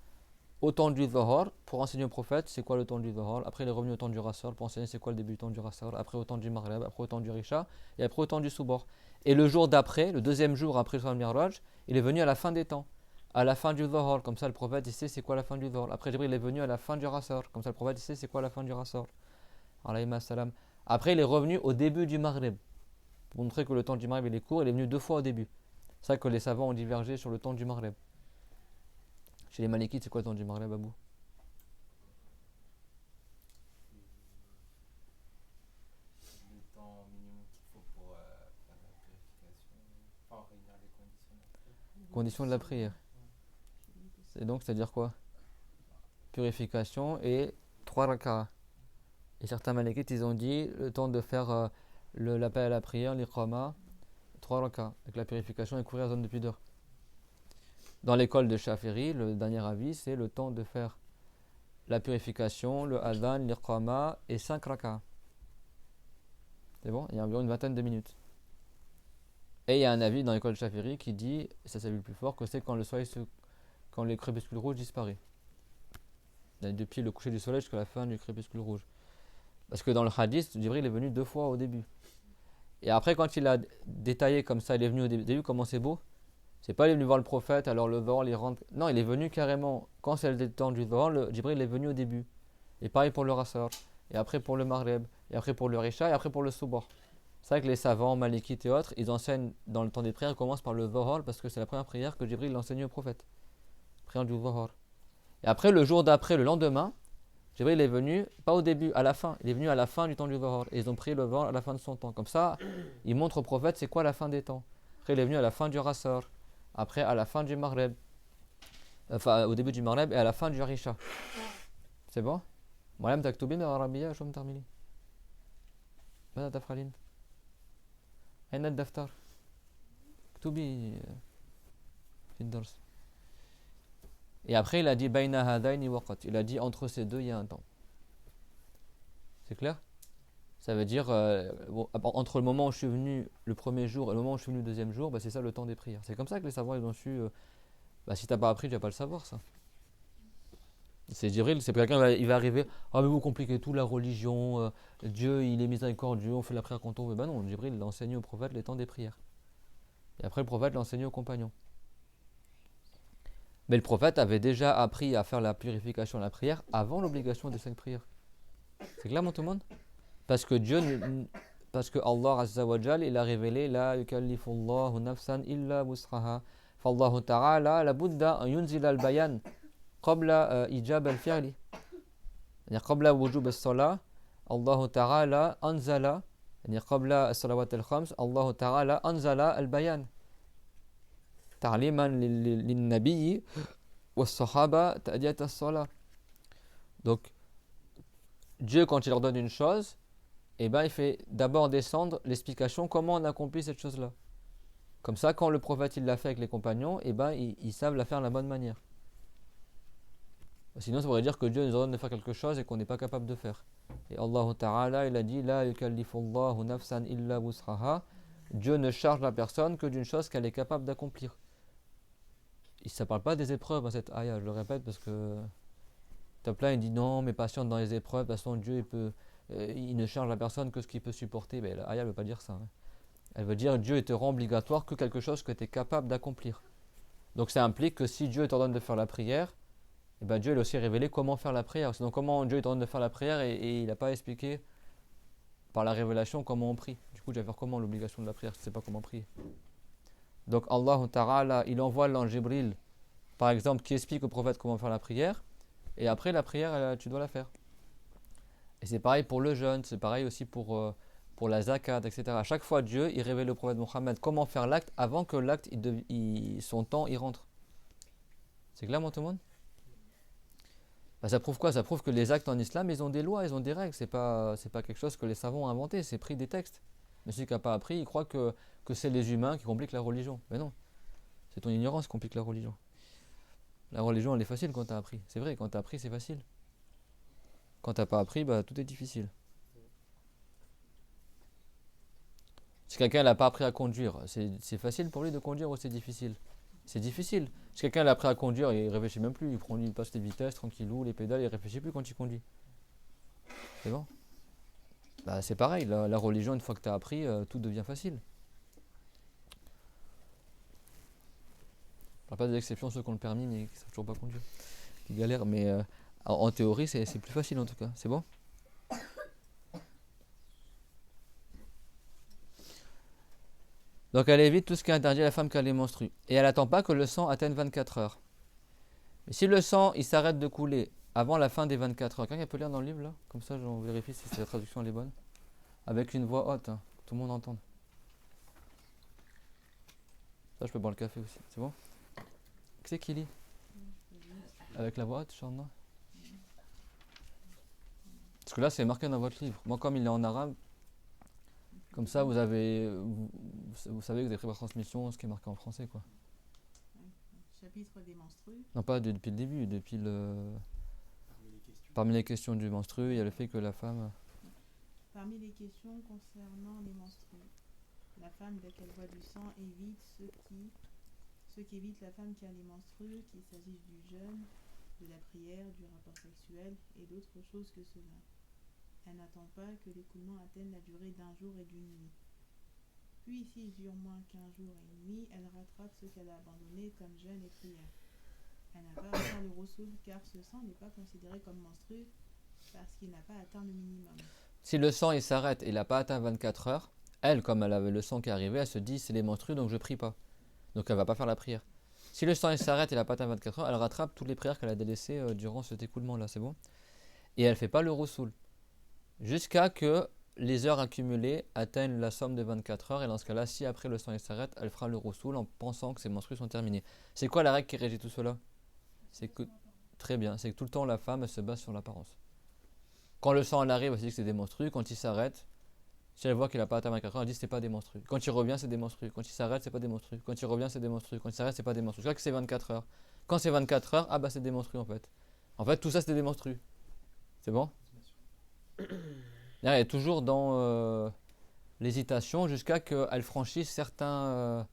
au temps du Dhuhr pour enseigner au prophète c'est quoi le temps du Dhuhr. Après il est revenu au temps du Rasr pour enseigner c'est quoi le début du temps du Rasr. Après au temps du Maghrib, après au temps du Risha et après au temps du Subh. Et le jour d'après, le deuxième jour après l'Isra al-Miraj, il est venu à la fin des temps, à la fin du Dhuhr, comme ça le prophète il sait c'est quoi la fin du Dhuhr. Après Jibril est venu à la fin du Rasr, comme ça le prophète il sait c'est quoi la fin du Rasr. Alayhi salam. Après il est revenu au début du Maghrib. Pour montrer que le temps du Maghrib il est court, il est venu 2 fois au début. C'est ça que les savants ont divergé sur le temps du Maghrib. Chez les Malikites, c'est quoi le temps du Maghrib, Abou? Le temps minimum qu'il faut pour faire la purification, enfin réunir les conditions de la prière. Condition de la prière. C'est donc, c'est-à-dire quoi? Purification et 3 rak'ah. Et certains Malikites, ils ont dit le temps de faire l'appel à la prière, l'iqama, 3 rak'ah, avec la purification et couvrir la zone de pudeur. Dans l'école de Shafiri, le dernier avis, c'est le temps de faire la purification, le adhan, l'iqama et 5 rak'ah. C'est bon? Il y a environ une vingtaine de minutes. Et il y a un avis dans l'école de Shafiri qui dit, et ça c'est le plus fort, que c'est quand le soleil quand les crépuscules rouges disparaissent. Depuis le coucher du soleil jusqu'à la fin du crépuscule rouge. Parce que dans le hadith, Jibril est venu 2 fois au début. Et après, quand il a détaillé comme ça, il est venu au début, comment c'est beau? C'est pas il est venu voir le prophète, alors le Dhuhr, il rentre. Non, il est venu carrément. Quand c'est le temps du Dhuhr, Jibril est venu au début. Et pareil pour le Rasr. Et après pour le Maghrib. Et après pour le Risha. Et après pour le Subh. C'est vrai que les savants, Malikites et autres, ils enseignent dans le temps des prières, ils commencent par le Dhuhr parce que c'est la première prière que Jibril enseignait au prophète. Prière du Dhuhr. Et après, le jour d'après, le lendemain, Jibril est venu, pas au début, à la fin. Il est venu à la fin du temps du Dhuhr. Et ils ont prié le Dhuhr à la fin de son temps. Comme ça, ils montrent au prophète c'est quoi la fin des temps. Après, il est venu à la fin du Rasr. Après, à la fin du Maghreb. Enfin, au début du Maghreb et à la fin du Isha. C'est bon? معلم تكتبين العربية شو بتعملي؟ ماذا تفعلين؟ أين الدفتر؟ اكتبي في الدرس. Et après, il a dit بين هذين وقت. Il a dit entre ces deux, il y a un temps. C'est clair? Ça veut dire entre le moment où je suis venu le premier jour et le moment où je suis venu le deuxième jour, bah, c'est ça le temps des prières. C'est comme ça que les savants ils ont su. Bah, si t'as pas appris, tu vas pas le savoir ça. C'est Jibril, c'est quelqu'un il va arriver. Ah mais vous compliquez tout la religion. Dieu il est miséricordieux, on fait la prière quand on veut. Bah non, Jibril il a enseigné au prophète les temps des prières. Et après le prophète l'a enseigné aux compagnons. Mais le prophète avait déjà appris à faire la purification de la prière avant l'obligation des 5 prières. C'est clair, mon tout le monde? Parce que parce que Allah Azza wa Jal, il a révélé la yukallifullahu nafsan illa wus'aha. Fallahu ta'ala la budda an yunzila al-bayan qabla ijab al-fi'li. يعني قبل وجوب الصلاة الله تعالى أنزل يعني قبل الصلوات الخمس الله تعالى أنزل البيان تعليما للنبي والصحابة تأدية الصلاة. Donc Dieu quand il ordonne une chose, eh ben, il fait d'abord descendre l'explication comment on accomplit cette chose-là. Comme ça, quand le prophète il l'a fait avec les compagnons, eh ben, ils savent la faire de la bonne manière. Sinon, ça voudrait dire que Dieu nous ordonne de faire quelque chose et qu'on n'est pas capable de faire. Et Allah Ta'ala, il a dit La yukallifullahu nafsan illa wus'aha. Dieu ne charge la personne que d'une chose qu'elle est capable d'accomplir. Et ça ne parle pas des épreuves dans cette ayah, je le répète parce que t'as plein, il dit non, mais patiente dans les épreuves, de toute façon Dieu il ne charge la personne que ce qu'il peut supporter. Mais l'ayah ne veut pas dire ça. Hein. Elle veut dire Dieu te rend obligatoire que quelque chose que tu es capable d'accomplir. Donc ça implique que si Dieu t'ordonne de faire la prière, et ben Dieu il a aussi révélé comment faire la prière. Sinon comment Dieu t'ordonne de faire la prière et il n'a pas expliqué par la révélation comment on prie. Du coup tu vas faire comment l'obligation de la prière si tu ne sais pas comment prier. Donc Allah Ta'ala il envoie l'ange Jibril par exemple qui explique au prophète comment faire la prière et après la prière tu dois la faire. Et c'est pareil pour le jeûne, c'est pareil aussi pour la zakat, etc. À chaque fois, Dieu, il révèle au prophète Mohammed comment faire l'acte avant que l'acte, son temps, y rentre. C'est clair, mon tout le monde? Bah, ça prouve quoi? Ça prouve que les actes en islam, ils ont des lois, ils ont des règles. C'est pas quelque chose que les savants ont inventé, c'est pris des textes. Mais celui qui n'a pas appris, il croit que c'est les humains qui compliquent la religion. Mais non, c'est ton ignorance qui complique la religion. La religion, elle est facile quand tu as appris. C'est vrai, quand tu as appris, c'est facile. Quand tu n'as pas appris, bah, tout est difficile. Si quelqu'un n'a pas appris à conduire, c'est facile pour lui de conduire ou c'est difficile? C'est difficile. Si quelqu'un a appris à conduire, il ne réfléchit même plus. Il passe les vitesses tranquillou, les pédales, il ne réfléchit plus quand il conduit. C'est bon? Bah, c'est pareil, la religion, une fois que tu as appris, tout devient facile. Je ne parle pas des exceptions, ceux qui ont le permis mais qui ne savent toujours pas conduire, qui galèrent, mais en théorie, c'est plus facile en tout cas. C'est bon? Donc elle évite tout ce qui est interdit à la femme quand elle est menstrue. Et elle n'attend pas que le sang atteigne 24 heures. Mais si le sang il s'arrête de couler avant la fin des 24 heures, quelqu'un peut lire dans le livre là? Comme ça on vérifie si la traduction elle est bonne. Avec une voix haute, hein, que tout le monde entende. Ça je peux boire le café aussi, c'est bon? Qui c'est qui lit? Avec la voix haute, Inch'Allah. Parce que là c'est marqué dans votre livre. Moi comme il est en arabe, comme ça vous savez que vous avez pris par transmission ce qui est marqué en français quoi. Chapitre des menstrues. Non pas depuis le début, parmi les questions du menstru, il y a le fait que la femme... Parmi les questions concernant les menstrues, la femme dès qu'elle voit du sang évite ce qui évite la femme qui a les menstrues, qu'il s'agisse du jeûne, de la prière, du rapport sexuel et d'autres choses que cela. Elle n'attend pas que l'écoulement atteigne la durée d'un jour et d'une nuit. Puis s'il dure moins qu'un jour et une nuit, elle rattrape ce qu'elle a abandonné comme jeûne et prière. Elle n'a pas à faire le roussoul car ce sang n'est pas considéré comme menstru parce qu'il n'a pas atteint le minimum. Si le sang il s'arrête et il n'a pas atteint 24 heures, elle, comme elle avait le sang qui arrivait, elle se dit c'est les menstrues donc je prie pas. Donc elle va pas faire la prière. Si le sang il s'arrête et il n'a pas atteint 24 heures, elle rattrape toutes les prières qu'elle a délaissées durant cet écoulement là, c'est bon? Et elle fait pas le roussoul. Jusqu'à que les heures accumulées atteignent la somme de 24 heures, et dans ce cas-là, si après le sang il s'arrête, elle fera le roussoul en pensant que ses menstrues sont terminées. C'est quoi la règle qui régit tout cela? C'est que, très bien, c'est que tout le temps la femme elle se base sur l'apparence. Quand le sang elle arrive, elle se dit que c'est des menstrues. Quand il s'arrête, si elle voit qu'il n'a pas atteint 24 heures, elle dit que c'est pas des menstrues. Quand il revient, c'est des menstrues. Quand il s'arrête, c'est pas des menstrues. Quand il revient, c'est des menstrues. Quand il s'arrête, c'est pas des menstrues. Je crois que c'est 24 heures. Quand c'est 24 heures, ah bah c'est des menstrues en fait. En fait, tout ça c'est des menstrues. C'est bon? Elle est toujours dans l'hésitation jusqu'à qu'elle franchisse certains.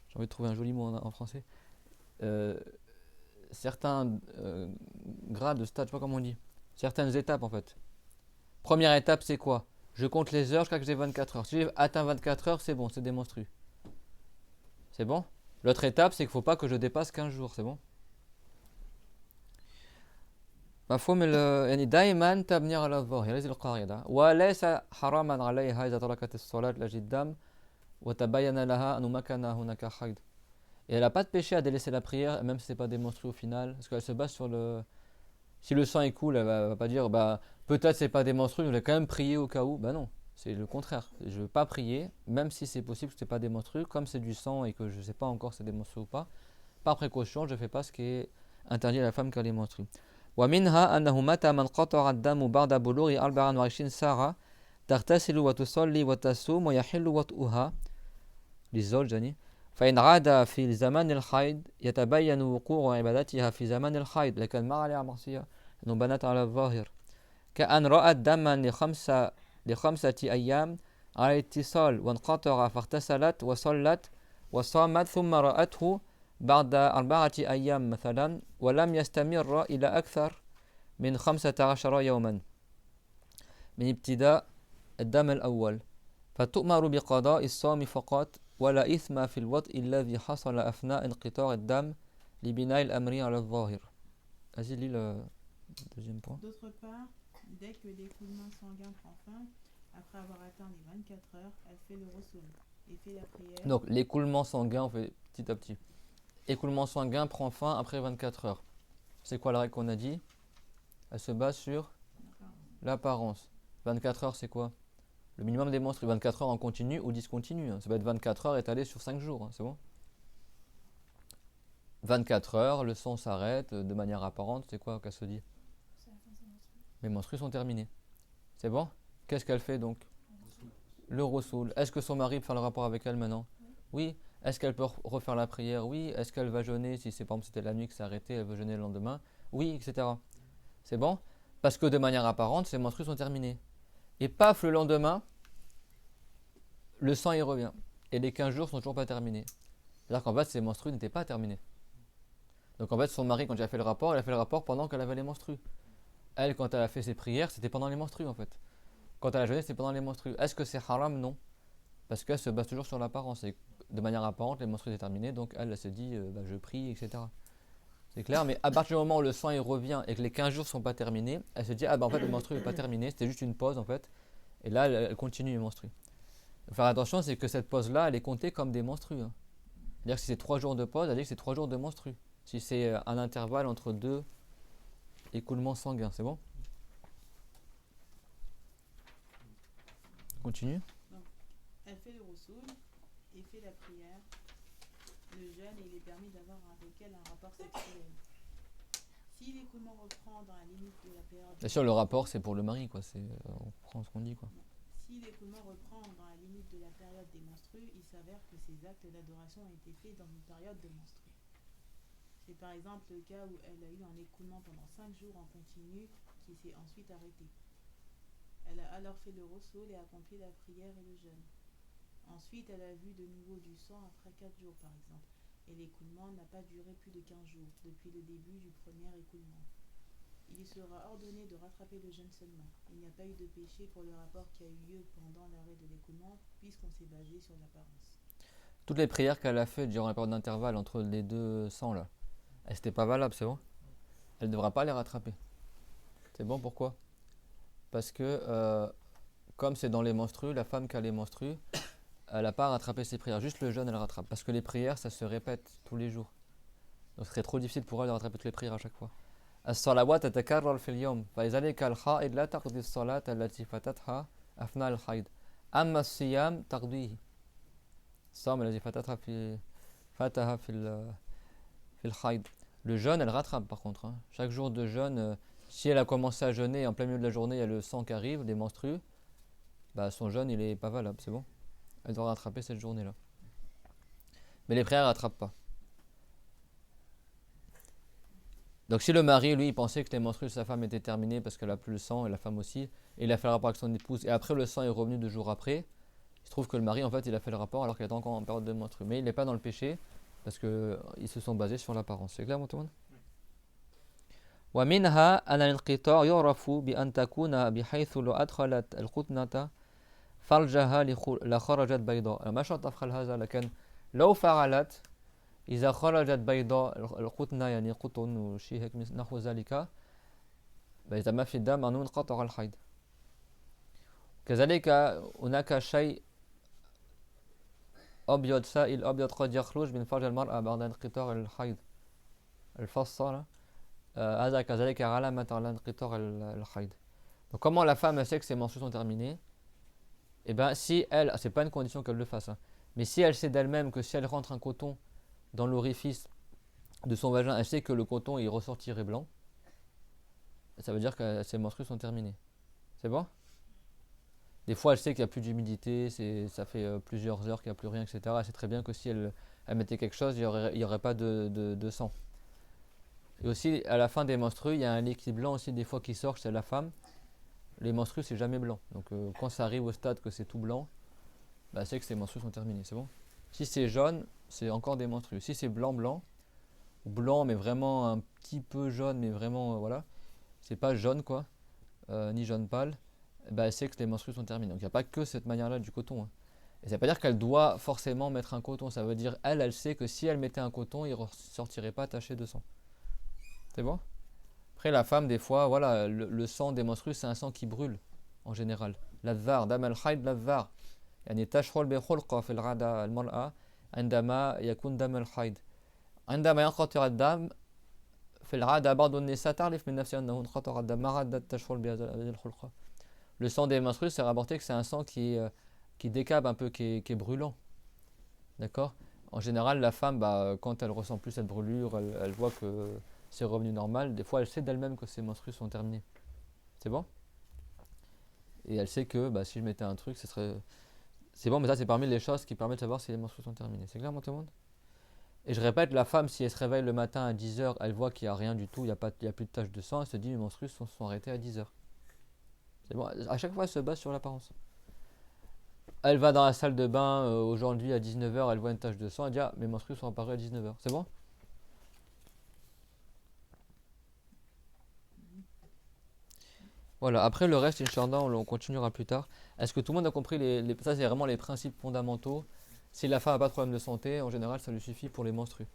J'ai envie de trouver un joli mot en français. Euh, certains grades de stade, je sais pas comment on dit. Certaines étapes en fait. Première étape, c'est quoi? Je compte les heures jusqu'à que j'ai 24 heures. Si j'ai atteint 24 heures, c'est bon, c'est des menstrues. C'est bon? L'autre étape, c'est qu'il ne faut pas que je dépasse 15 jours, c'est bon? مفهوم يعني دائما تبني على الظاهر، هذه القاعدة، وليس حراما عليها إذا تركت الصلاة لأجل الدم وتبين لها أنه ما كان هناك حيض. Et elle n'a pas de péché à délaisser la prière, même si ce n'est pas des menstrues au final, parce qu'elle se base sur le. Si le sang est cool, elle va pas dire bah peut-être c'est pas des menstrues, je vais quand même prier au cas où. Bah non, c'est le contraire. Je ne veux pas prier, même si c'est possible que ce n'est pas des menstrues, comme c'est du sang et que je ne sais pas encore si c'est des menstrues ou pas. Par précaution, je ne fais pas ce qui est interdit à la femme quand elle est menstruée. ومنها أنه متى ما انقطع الدم بعد بلوغ 24 ساعة تغتسل وتصلي وتصوم ويحل وطئها للزوج يعني فإن عاد في زمان الحيض يتبين وقوع عبادتها في زمان الحيض لكن ما عليها معصية أنه بنت على الظاهر كأن رأت دما لخمسة أيام على اتصال وانقطع فاغتسلت وصلت وصامت ثم رأته بعد 4 أيام مثلا ولم يستمر إلى أكثر من 15 يوما من ابتداء الدم الأول فتؤمر بقضاء الصوم فقط ولا إثم في الوطء الذي حصل أثناء انقطاع الدم لبناء الأمر على الظاهر. Vas-y, lis le deuxième point. D'autre part, dès que l'écoulement sanguin prend fin, après avoir atteint les 24 heures, elle fait le rossoul et fait la prière. Donc l'écoulement sanguin, on fait petit à petit. Écoulement sanguin prend fin après 24 heures. C'est quoi la règle qu'on a dit? Elle se base sur l'apparence. 24 heures, c'est quoi? Le minimum des menstrues. 24 heures en continu ou discontinu. Ça va être 24 heures étalé sur 5 jours. C'est bon? 24 heures, le sang s'arrête de manière apparente. C'est quoi qu'elle se dit? Les menstrues sont terminées. C'est bon? Qu'est-ce qu'elle fait donc? Le rossoul. Est-ce que son mari peut faire le rapport avec elle maintenant? Oui. Est-ce qu'elle peut refaire la prière? Oui. Est-ce qu'elle va jeûner? Si c'est par exemple c'était la nuit que c'est arrêté, elle veut jeûner le lendemain? Oui, etc. C'est bon? Parce que de manière apparente, ses menstrues sont terminées. Et paf, le lendemain, le sang y revient. Et les 15 jours sont toujours pas terminés. C'est-à-dire qu'en fait, ses menstrues n'étaient pas terminées. Donc en fait, son mari, quand il a fait le rapport, il a fait le rapport pendant qu'elle avait les menstrues. Elle, quand elle a fait ses prières, c'était pendant les menstrues en fait. Quand elle a jeûné, c'était pendant les menstrues. Est-ce que c'est haram? Non. Parce qu'elle se base toujours sur l'apparence. Et de manière apparente, les menstrues étaient terminées, donc elle se dit je prie, etc. C'est clair, mais à partir du moment où le sang il revient et que les 15 jours ne sont pas terminés, elle se dit ah ben en fait le menstru n'est pas terminé, c'était juste une pause en fait. Et là, elle continue les menstrues. Il faut faire attention, c'est que cette pause-là, elle est comptée comme des menstrues. Hein. C'est-à-dire que si c'est 3 jours de pause, elle dit que c'est 3 jours de menstrues. Si c'est un intervalle entre 2 écoulements sanguins, c'est bon? Continue. Donc, elle fait le rossoul et fait la prière, le jeûne et il est permis d'avoir avec elle un rapport sexuel. Si l'écoulement reprend dans la limite de la période... Bien sûr, le rapport, c'est pour le mari, quoi. On prend ce qu'on dit, quoi. Si l'écoulement reprend dans la limite de la période des menstrues, il s'avère que ces actes d'adoration ont été faits dans une période de menstrues. C'est par exemple le cas où elle a eu un écoulement pendant 5 jours en continu qui s'est ensuite arrêté. Elle a alors fait le rossoul et accompli la prière et le jeûne. Ensuite, elle a vu de nouveau du sang après 4 jours par exemple. Et l'écoulement n'a pas duré plus de 15 jours depuis le début du premier écoulement. Il sera ordonné de rattraper le jeûne seulement. Il n'y a pas eu de péché pour le rapport qui a eu lieu pendant l'arrêt de l'écoulement puisqu'on s'est basé sur l'apparence. Toutes les prières qu'elle a faites durant la période d'intervalle entre les deux sangs, là, elles n'étaient pas valables, c'est bon? Elle ne devra pas les rattraper. C'est bon, pourquoi? Parce que, comme c'est dans les menstrues, la femme qui a les menstrues, elle n'a pas rattrapé ses prières. Juste le jeûne, elle rattrape. Parce que les prières, ça se répète tous les jours. Donc ce serait trop difficile pour elle de rattraper toutes les prières à chaque fois. الصلوات تتكرر في اليوم فلذلك الحائض لا تقضي الصلاة التي فاتتها أثناء الحيض أما الصيام تقضيه الصوم الذي فاتها في الحيض. Le jeûne, elle rattrape par contre. Hein. Chaque jour de jeûne, si elle a commencé à jeûner en plein milieu de la journée, il y a le sang qui arrive, les menstrues, bah son jeûne il est pas valable, c'est bon. Elle doit rattraper cette journée-là. Mais les prières ne rattrapent pas. Donc si le mari, lui, il pensait que les menstrues de sa femme étaient terminées parce qu'elle a plus le sang, et la femme aussi, et il a fait le rapport avec son épouse, et après le sang est revenu 2 jours après, il se trouve que le mari, en fait, il a fait le rapport alors qu'il était encore en période de menstrues. Mais il n'est pas dans le péché parce qu'ils se sont basés sur l'apparence. C'est clair, mon tout le monde? ومنها أن الانقطاع يعرف بأن تكون بحيث لو أدخلت القطنة فرجها لخرجت بيضاء ما شرط أفعل هذا لكن لو فعلت إذا خرجت بيضاء القطنة يعني قطن وشيء هيك نحو ذلك إذا ما في دم أنه انقطع الحيض كذلك هناك شيء أبيض سائل أبيض قد يخرج من فرج المرأة بعد انقطاع الحيض الفصة هذا كذلك علامة على انقطاع الحيض. Donc comment la femme sait que ses menstrues sont terminées? Eh bien si elle, c'est pas une condition qu'elle le fasse, hein, mais si elle sait d'elle-même que si elle rentre un coton dans l'orifice de son vagin, elle sait que le coton il ressortirait blanc, ça veut dire que ses menstrues sont terminées. C'est bon? Des fois elle sait qu'il n'y a plus d'humidité, ça fait plusieurs heures qu'il n'y a plus rien, etc. Elle sait très bien que si elle mettait quelque chose, il n'y aurait pas de sang. Et aussi, à la fin des menstrues, il y a un liquide blanc aussi des fois qui sort chez la femme. Les menstrues, c'est jamais blanc. Donc quand ça arrive au stade que c'est tout blanc, bah, c'est que ces menstrues sont terminées, c'est bon. Si c'est jaune, c'est encore des menstrues. Si c'est blanc, ou blanc mais vraiment un petit peu jaune, mais vraiment, voilà, c'est pas jaune quoi, ni jaune pâle, bah, c'est que les menstrues sont terminées. Donc il n'y a pas que cette manière-là du coton. Hein. Et ça ne veut pas dire qu'elle doit forcément mettre un coton, ça veut dire elle sait que si elle mettait un coton, il ne ressortirait pas taché de sang. C'est bon? Après la femme des fois, voilà, le sang des menstrues c'est un sang qui brûle en général. L'advar, dam al-hayd l'advar. يعني تشعر بخلقة في العادة المرأة عندما يكون دم الحيض. عندما ينقطع الدم في العادة بعض النساء تعرف من نفسها أنه انقطع الدم ما عادت تشعر بهذه الخلقة. Le sang des menstrues c'est rapporté que c'est un sang qui décape un peu, qui est brûlant. D'accord? En général la femme, bah, quand elle ressent plus cette brûlure, elle voit que c'est revenu normal. Des fois, elle sait d'elle-même que ses menstrues sont terminées. C'est bon? Et elle sait que bah, si je mettais un truc, ce serait... C'est bon, mais ça, c'est parmi les choses qui permettent de savoir si les menstrues sont terminées. C'est clair, mon tout le monde? Et je répète, la femme, si elle se réveille le matin à 10h, elle voit qu'il n'y a rien du tout, il n'y a plus de taches de sang, elle se dit mes menstrues sont arrêtées à 10h. C'est bon? À chaque fois, elle se base sur l'apparence. Elle va dans la salle de bain aujourd'hui à 19h, elle voit une tache de sang, elle dit ah, mes menstrues sont apparues à 19h. C'est bon? Voilà, après le reste, Inch'Allah, on continuera plus tard. Est-ce que tout le monde a compris ça c'est vraiment les principes fondamentaux. Si la femme n'a pas de problème de santé, en général, ça lui suffit pour les menstrues.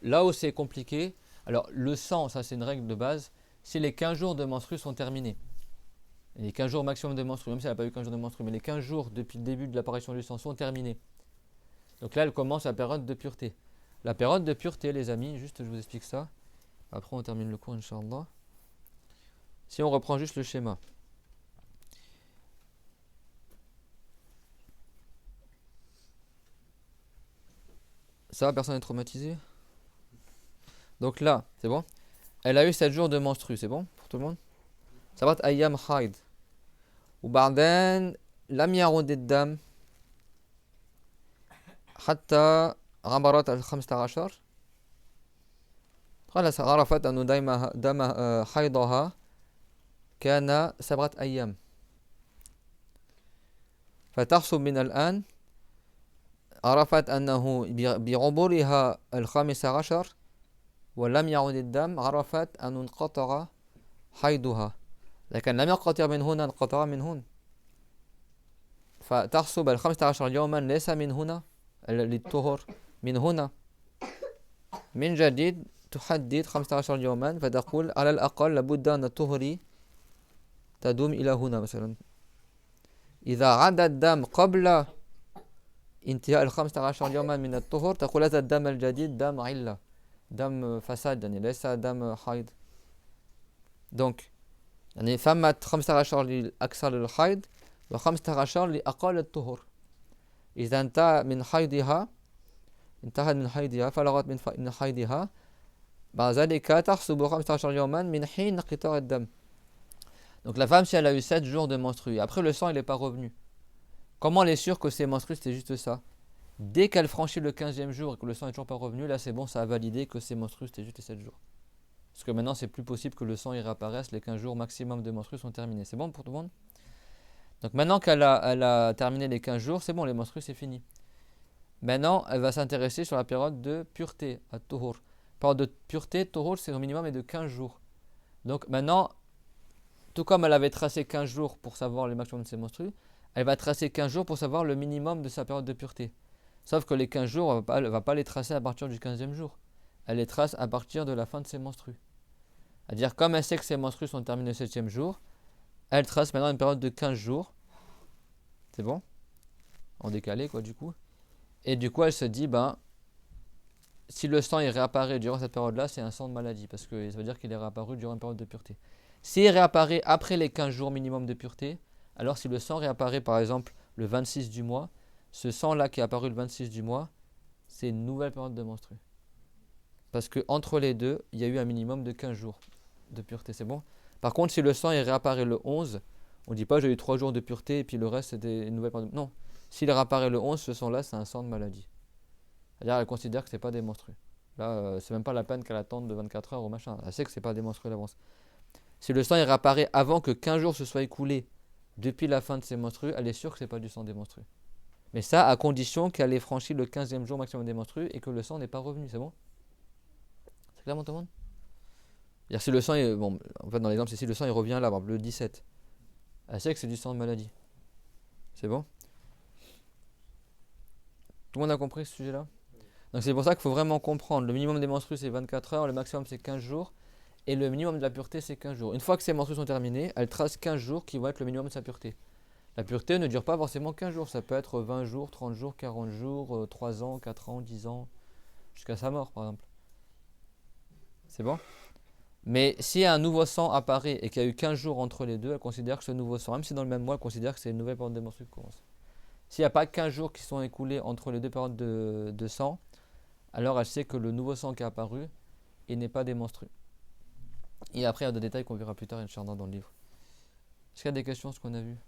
Là où c'est compliqué, alors le sang, ça c'est une règle de base, si les 15 jours de menstrues sont terminés, les 15 jours maximum de menstrues, même si elle n'a pas eu 15 jours de menstrues, mais les 15 jours depuis le début de l'apparition du sang sont terminés. Donc là, elle commence la période de pureté. La période de pureté, les amis, juste je vous explique ça. Après, on termine le cours, Inch'Allah. Si on reprend juste le schéma. Ça va, personne n'est traumatisé? Donc là, c'est bon? Elle a eu 7 jours de menstrues, c'est bon pour tout le monde? Ça va être ayyam haid. وبعدين لم يعد الدم حتى عبرت 15. خلاص عرفت أنه دم حيضها كان 7 أيام فتحسب من الآن عرفت أنه بعبورها 15 ولم يعد الدم عرفت أن انقطع حيضها لكن لم ينقطع من هنا انقطع من هنا فتحسب 15 يوما ليس من هنا للطهر من هنا من جديد تحدد 15 يوما فتقول على الأقل لابد أن الطهر تدوم إلى هنا مثلا إذا عاد الدم قبل انتهاء 15 يوما من الطهر تقول هذا الدم الجديد دم علة دم فساد يعني ليس دم حيض Donc, يعني ثمة 15 لأكثر للحيض و15 لأقل الطهور. إذا انتهت من حيضها فرغت من حيضها بعد ذلك تحسب 15 يوما من حين انقطاع الدم. Donc la femme, si elle a eu 7 jours de menstrues, après le sang il n'est pas revenu, comment elle est sûre que ses menstrues c'était juste ça? Dès qu'elle franchit le 15e jour et que le sang n'est toujours pas revenu, là c'est bon, ça a validé que ses menstrues c'était juste les 7 jours. Parce que maintenant c'est plus possible que le sang y réapparaisse, les 15 jours maximum de menstrues sont terminés. C'est bon pour tout le monde? Donc maintenant qu'elle a terminé les 15 jours, c'est bon, les menstrues c'est fini. Maintenant, elle va s'intéresser sur la période de pureté, à Tuhur. La période de pureté, Tuhur, c'est au minimum est de 15 jours. Donc maintenant, tout comme elle avait tracé 15 jours pour savoir le maximum de ses menstrues, elle va tracer 15 jours pour savoir le minimum de sa période de pureté. Sauf que les 15 jours, elle ne va pas les tracer à partir du 15e jour. Elle les trace à partir de la fin de ses menstrues. C'est-à-dire, comme elle sait que ses menstrues sont terminées le 7e jour, elle trace maintenant une période de 15 jours. C'est bon? En décalé, quoi, du coup. Et du coup, elle se dit, si le sang il réapparaît durant cette période-là, c'est un sang de maladie, parce que ça veut dire qu'il est réapparu durant une période de pureté. S'il réapparaît après les 15 jours minimum de pureté, alors si le sang réapparaît par exemple le 26 du mois, ce sang-là qui est apparu le 26 du mois, c'est une nouvelle période de menstrues. Parce que entre les deux, il y a eu un minimum de 15 jours de pureté, c'est bon? Par contre, si le sang il réapparaît le 11, on ne dit pas j'ai eu 3 jours de pureté et puis le reste c'était une nouvelle période. Non. S'il réapparaît le 11, ce sang-là, c'est un sang de maladie. C'est-à-dire, elle considère que ce n'est pas des menstrues. Là, c'est même pas la peine qu'elle attende de 24 heures ou machin. Elle sait que ce n'est pas des menstrues d'avance. Si le sang il réapparaît avant que 15 jours se soient écoulés depuis la fin de ses menstrues, elle est sûre que ce n'est pas du sang des menstrues. Mais ça, à condition qu'elle ait franchi le 15e jour maximum des menstrues et que le sang n'est pas revenu. C'est bon? C'est clair, tout le monde? C'est-à-dire, si le sang, en fait, dans l'exemple, c'est si le sang il revient là, le 17. Elle sait que c'est du sang de maladie. C'est bon? Tout le monde a compris ce sujet-là? Donc c'est pour ça qu'il faut vraiment comprendre. Le minimum des menstrues c'est 24 heures, le maximum c'est 15 jours. Et le minimum de la pureté c'est 15 jours. Une fois que ces menstrues sont terminées, elle trace 15 jours qui vont être le minimum de sa pureté. La pureté ne dure pas forcément 15 jours. Ça peut être 20 jours, 30 jours, 40 jours, 3 ans, 4 ans, 10 ans, jusqu'à sa mort par exemple. C'est bon? Mais si un nouveau sang apparaît et qu'il y a eu 15 jours entre les deux, elle considère que ce nouveau sang, même si dans le même mois, elle considère que c'est une nouvelle période de menstrues qui commence. S'il n'y a pas 15 jours qui sont écoulés entre les deux périodes de sang, alors elle sait que le nouveau sang qui est apparu, il n'est pas des menstrues. Et après, il y a des détails qu'on verra plus tard, Inch'Allah, dans le livre. Est-ce qu'il y a des questions, ce qu'on a vu?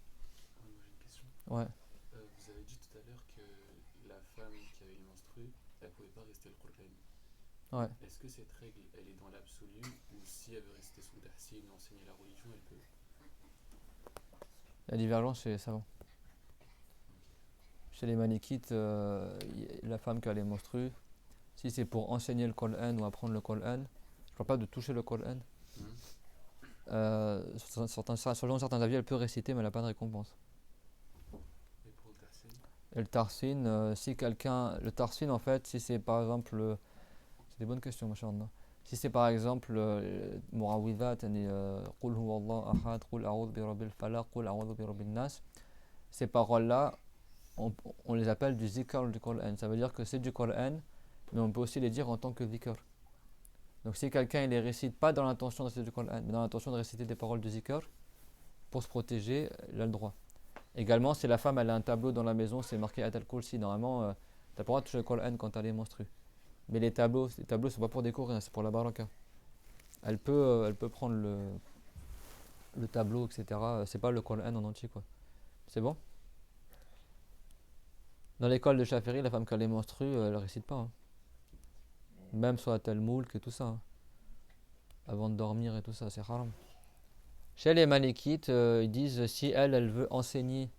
Moi j'ai une question. Ouais. Vous avez dit tout à l'heure que la femme qui avait les menstrues, elle ne pouvait pas rester le Coran. Ouais. Est-ce que cette règle, elle est dans l'absolu, ou si elle veut rester sous Tahsin et enseigner la religion, elle peut? La divergence chez les savants. Chez les Malikites, la femme qui a les menstrues, si c'est pour enseigner le Coran ou apprendre le Coran, je ne parle pas de toucher le Coran. Selon certains avis, elle peut réciter, mais elle n'a pas de récompense. Et pour le Tahsin? Et le tarsin, si quelqu'un. Le tarsin, en fait, si c'est par exemple. C'est des bonnes questions, machallah. Si c'est par exemple. Mu'awidhat, Qul huwa Allah ahad, Qul a'udhu bi rabbil falaq, Qul a'udhu bi rabbin nas. Ces paroles-là, on les appelle du zikr du Coran. Ça veut dire que c'est du Coran, mais on peut aussi les dire en tant que zikr. Donc si quelqu'un ne les récite pas dans l'intention de réciter du Coran, mais dans l'intention de réciter des paroles de zikr, pour se protéger, il a le droit. Également, si la femme elle a un tableau dans la maison, c'est marqué Atal Kursi, normalement, tu n'as pas le droit de toucher le Coran quand elle est menstruée. Mais les tableaux ne sont pas pour décorer, c'est pour la baraka. Elle peut prendre le tableau, etc. C'est pas le Coran en entier, quoi. C'est bon? Dans l'école de Shafiri, la femme qui a les menstrues, elle ne récite pas. Même sur la Talmoulk et tout ça. Avant de dormir et tout ça, c'est haram. Chez les Malikites, ils disent si elle veut enseigner.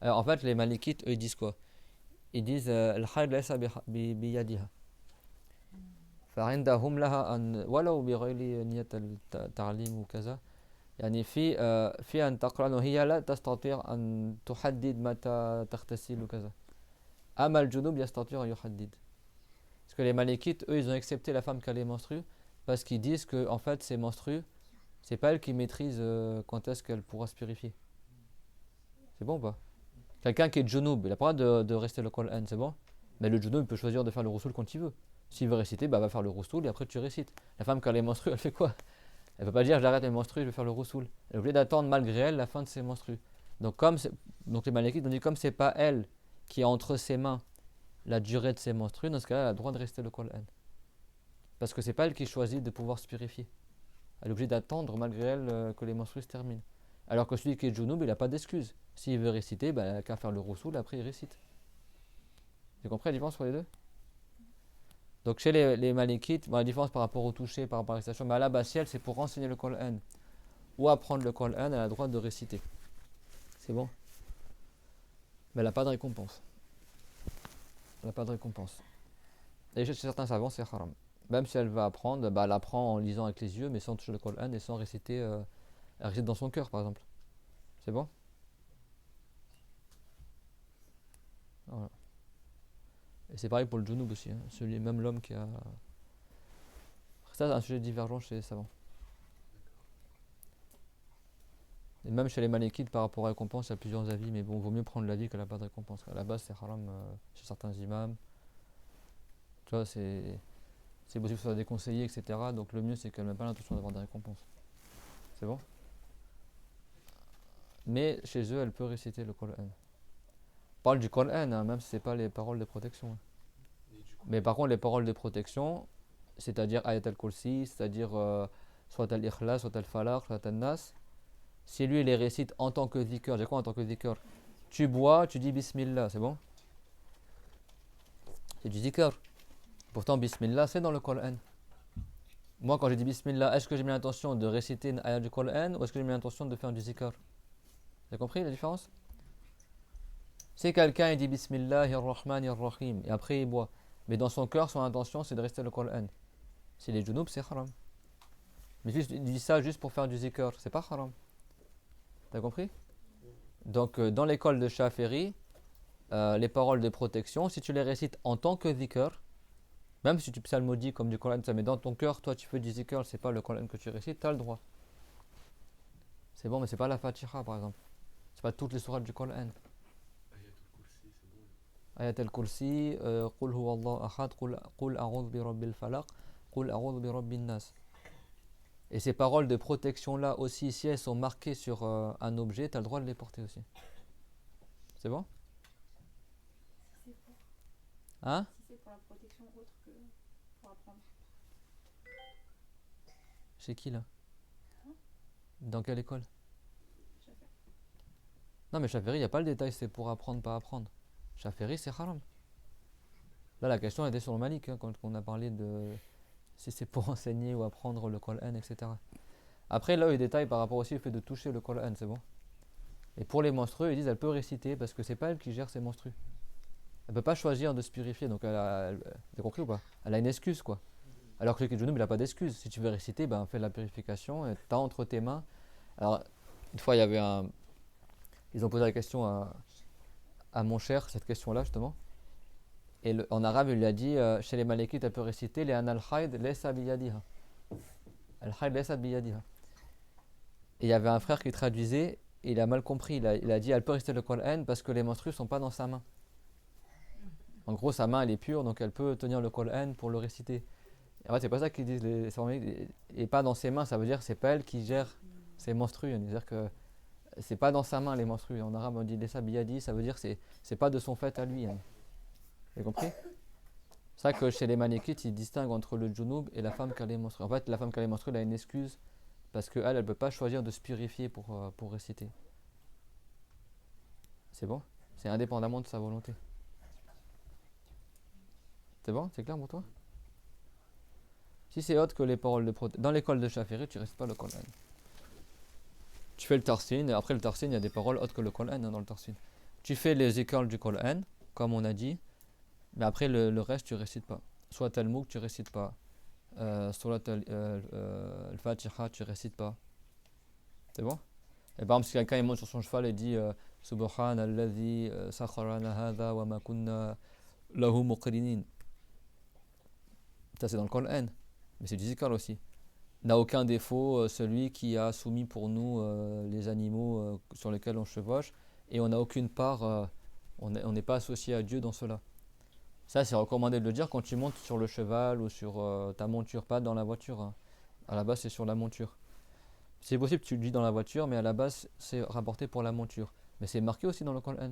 Alors en fait, les Malikites, eux, ils disent quoi? Ils disent Al-Hayd laysa biyadiha. فعندهم لها أن ولو بغير نية التعليم وكذا يعني في أن تقرأ أنه هي لا تستطيع أن تحدد متى تغتسل وكذا أما الجنوب يستطيع أن يحدد. Parce que les Malikites, eux, ils ont accepté la femme qui a les menstrues parce qu'ils disent que en fait, ces menstrues, c'est pas elle qui maîtrise quand est-ce qu'elle pourra se purifier. C'est bon ou pas? Quelqu'un qui est junub, il n'a pas le droit de rester le Coran, c'est bon? Mais le junub, il peut choisir de faire le roussoul quand il veut. S'il veut réciter, va faire le roussoul et après tu récites. La femme qui a les menstrues, elle fait quoi? Elle ne peut pas dire j'arrête mes menstrues, je vais faire le roussoul. Elle est obligée d'attendre malgré elle la fin de ses menstrues. Donc, donc les Malikites ont dit comme c'est pas elle qui a entre ses mains la durée de ses menstrues, dans ce cas-là, elle a le droit de rester le Qur'an. Parce que c'est pas elle qui choisit de pouvoir se purifier. Elle est obligée d'attendre malgré elle que les menstrues se terminent. Alors que celui qui est Junub, il n'a pas d'excuse. S'il veut réciter, il n'a qu'à faire le roussoul, après il récite. Vous comprenez la différence entre les deux? Donc chez les Malikites, la différence par rapport au toucher, par rapport à la récitation, à la base, si elle c'est pour enseigner le Qur'an ou apprendre le Qur'an, elle a le droit de réciter. C'est bon? Mais elle n'a pas de récompense. Elle n'a pas de récompense. Et chez certains savants, c'est haram. Même si elle va apprendre, elle apprend en lisant avec les yeux, mais sans toucher le Qur'an et sans réciter, elle récite dans son cœur, par exemple. C'est bon? Voilà. Et c'est pareil pour le junub aussi, hein. Même l'homme qui a... Ça, c'est un sujet divergent chez les savants. Et même chez les Malikites, par rapport à la récompense, il y a plusieurs avis, mais bon, vaut mieux prendre l'avis qu'elle n'a pas de récompense. À la base, c'est haram chez certains imams. Tu vois, c'est possible que ce soit déconseillé, etc. Donc le mieux, c'est qu'elle n'ait pas l'intention d'avoir des récompenses. C'est bon? Mais chez eux, elle peut réciter le Qur'an. On parle du Qur'an, hein, même si ce n'est pas les paroles de protection. Hein. Mais par contre, les paroles de protection, c'est-à-dire Ayat al-Kursi, c'est-à-dire soit al-Ikhlas, soit al-Falaq, soit al-Nas, si lui il les récite en tant que dhikr, j'ai quoi en tant que dhikr? Tu bois, tu dis Bismillah, c'est bon? C'est du dhikr. Pourtant, Bismillah, c'est dans le Qur'an. Moi, quand j'ai dit Bismillah, est-ce que j'ai mis l'intention de réciter une ayat du Qur'an ou est-ce que j'ai mis l'intention de faire du dhikr? Vous avez compris la différence? Si quelqu'un il dit Bismillahirrahmanirrahim et après il boit, mais dans son cœur, son intention c'est de rester le Qur'an. S'il est junub, c'est haram. Mais juste, il dit ça juste pour faire du zikr, c'est pas haram. T'as compris? Donc, dans l'école de Shafi'i, les paroles de protection, si tu les récites en tant que zikr, même si tu psalmodies comme du Qur'an, mais dans ton cœur, toi tu fais du zikr, c'est pas le Qur'an que tu récites, tu as le droit. C'est bon, mais c'est pas la Fatiha par exemple. C'est pas toutes les sourates du Qur'an. Ayat al-Kursi, Qul huwa Allahu ahad, Qul a'udhu bi rabbil falaq, Qul a'udhu bi rabbin nas. Et ces paroles de protection là aussi, si elles sont marquées sur un objet, tu as le droit de les porter aussi. C'est bon? Si c'est pour, Hein? si c'est pour la protection autre que pour apprendre. Chez qui là? Hein? Dans quelle école? J'avais. Non mais Shafi'i, il n'y a pas le détail, c'est pour apprendre, pas apprendre. Shafi'i, c'est haram. Là la question était sur le Malik, hein, quand on a parlé de si c'est pour enseigner ou apprendre le Qur'an, etc. Après là, il détaille par rapport aussi au fait de toucher le Qur'an, c'est bon. Et pour les menstrues, ils disent elle peut réciter parce que c'est pas elle qui gère ses menstrues. Elle peut pas choisir de se purifier, donc t'as compris ou pas? Elle a une excuse quoi. Alors que le junub il a pas d'excuse. Si tu veux réciter, ben fais la purification et t'as entre tes mains. Alors une fois il y avait ils ont posé la question à mon cher, cette question-là justement. Et en arabe il lui a dit chez les Malikites elle peut réciter les al-hayd laysa biyadiha. Al-hayd laysa biyadiha. Et il y avait un frère qui traduisait. Il a mal compris, il a dit elle peut réciter le Qur'an parce que les menstrues sont pas dans sa main. En gros, sa main elle est pure, donc elle peut tenir le Qur'an pour le réciter. Et en fait, c'est pas ça qu'ils disent les savants. Et pas dans ses mains, ça veut dire que c'est pas elle qui gère ses menstrues. C'est-à-dire que c'est pas dans sa main les menstrues. En arabe, on dit Lesa biyadi, ça veut dire que c'est pas de son fait à lui. Vous avez compris? C'est ça que chez les Malikites, ils distinguent entre le junub et la femme qui a les menstrues. En fait, la femme qui a les menstrues, elle a une excuse parce qu'elle, elle peut pas choisir de se purifier pour réciter. C'est bon? C'est indépendamment de sa volonté. C'est bon? C'est clair pour toi? Si c'est autre que les paroles de protection, dans l'école de Shafi'i, tu ne récites pas le Qur'an. Tu fais le tarsin, et après le tarsin, il y a des paroles autres que le Qur'an dans le tarsin. Tu fais les écoles du Qur'an, comme on a dit, mais après le reste, tu ne récites pas. Soit Al-Mouk, tu ne récites pas. Surat Al-Fatiha, tu ne récites pas. C'est bon? Et par exemple, si quelqu'un monte sur son cheval et dit Subhanalladhi sakharana hadha wa ma kunna lahu muqrinin. Ça c'est dans le Coran, mais c'est du zikr aussi. N'a aucun défaut celui qui a soumis pour nous les animaux sur lesquels on chevauche et on n'a aucune part, on n'est pas associé à Dieu dans cela. Ça c'est recommandé de le dire quand tu montes sur le cheval ou sur ta monture, pas dans la voiture. Hein. À la base c'est sur la monture. C'est possible que tu le dis dans la voiture, mais à la base, c'est rapporté pour la monture. Mais c'est marqué aussi dans le Coran.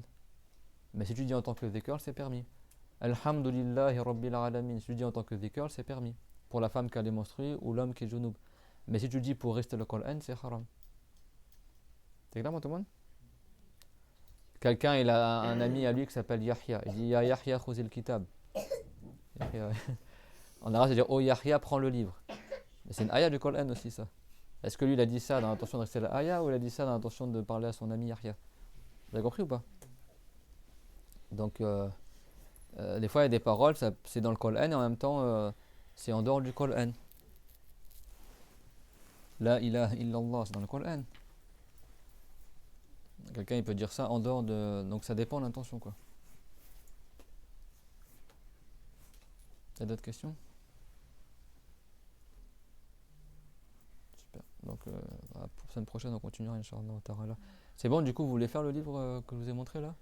Mais si tu dis en tant que dhikr, c'est permis. Alhamdulillahi Rabbil Alamin. Si tu dis en tant que dhikr, c'est permis. Pour la femme qui a les menstrues ou l'homme qui est junub. Mais si tu dis pour rester le Coran, c'est haram. C'est clair, tout le monde? Quelqu'un, il a un ami à lui qui s'appelle Yahya. Il dit Ya Yahya khuzil kitab. Yahya. En arabe, c'est dire Oh Yahya, prends le livre. Mais c'est une ayah du Coran aussi, ça. Est-ce que lui, il a dit ça dans l'intention de rester la ayah ou il a dit ça dans l'intention de parler à son ami Yahya? Vous avez compris ou pas? Donc, des fois, il y a des paroles, c'est dans le Coran et en même temps, c'est en dehors du Coran. La ilaha illallah, c'est dans le Coran. Quelqu'un, il peut dire ça en dehors de. Donc, ça dépend de l'intention, quoi. Il y a d'autres questions? Super. Donc, pour la semaine prochaine, on continuera, Inch'Allah ta'ala. C'est bon, du coup, vous voulez faire le livre que je vous ai montré là?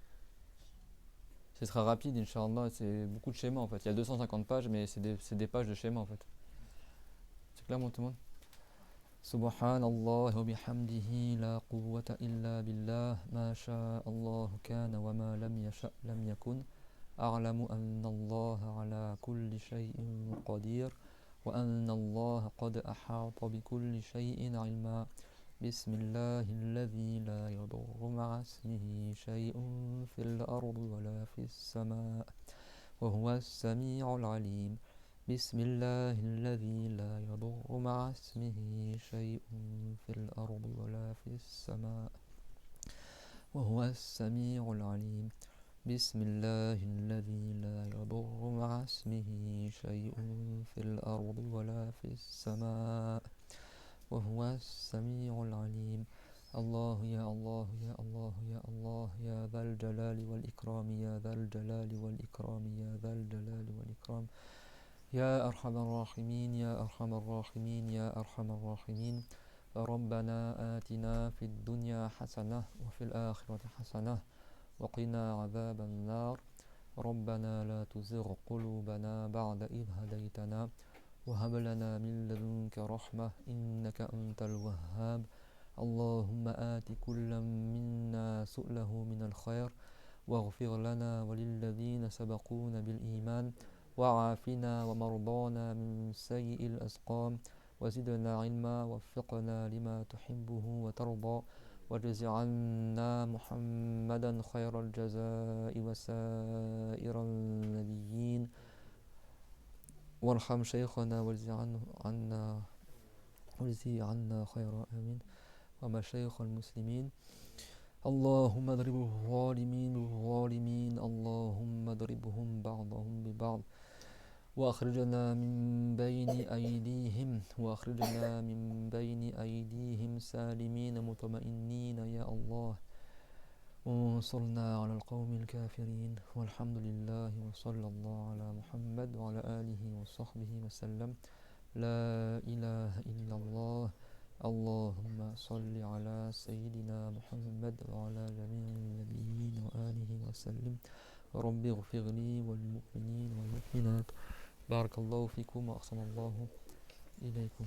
Ce sera rapide, Inch'Allah. C'est beaucoup de schémas en fait. Il y a 250 pages, mais c'est des pages de schémas en fait. C'est clair, tout le monde? Subhanallah wa bihamdihi la quwwata illa billah ma sha'a Allah kana wa ma lam yasha' lam yakun a'lamu anna Allah ala kulli shay'in qadir wa anna Allah qad ahata bi kulli shay'in 'ilma. بسم الله الذي لا يضر مع اسمه شيء في الأرض ولا في السماء وهو السميع العليم. بسم الله الذي لا يضر مع اسمه شيء في الأرض ولا في السماء وهو السميع العليم. بسم الله الذي لا يضر مع اسمه شيء في الأرض ولا في السماء وهو السميع العليم. الله يا الله يا الله يا الله يا ذا الجلال والإكرام يا ذا الجلال والإكرام يا ذا الجلال والإكرام يا أرحم الراحمين يا أرحم الراحمين يا أرحم الراحمين. ربنا آتنا في الدنيا حسنة وفي الآخرة حسنة وقنا عذاب النار. ربنا لا تزغ قلوبنا بعد إذ هديتنا وهب لنا من لدنك رحمة إنك أنت الوهاب. اللهم آت كل منا سؤله من الخير واغفر لنا وللذين سبقونا بالإيمان وعافنا ومرضانا من سيء الأسقام وزدنا علما وفقنا لما تحبه وترضى واجز عنا محمدا خير الجزاء وسائر النبيين وارحم شيخنا واجزي عنا خيرا آمين ومشايخ المسلمين. اللهم اضرب الظالمين بالظالمين اللهم اضربهم بعضهم ببعض وأخرجنا من بين أيديهم سالمين مطمئنين يا الله. وانصرنا على القوم الكافرين والحمد لله وصلى الله على محمد وعلى آله وصحبه وسلم. لا إله إلا الله. اللهم صل على سيدنا محمد وعلى جميع النبيين وآله وسلم. رب اغفر لي والمؤمنين والمؤمنات. بارك الله فيكم وأحسن الله إليكم.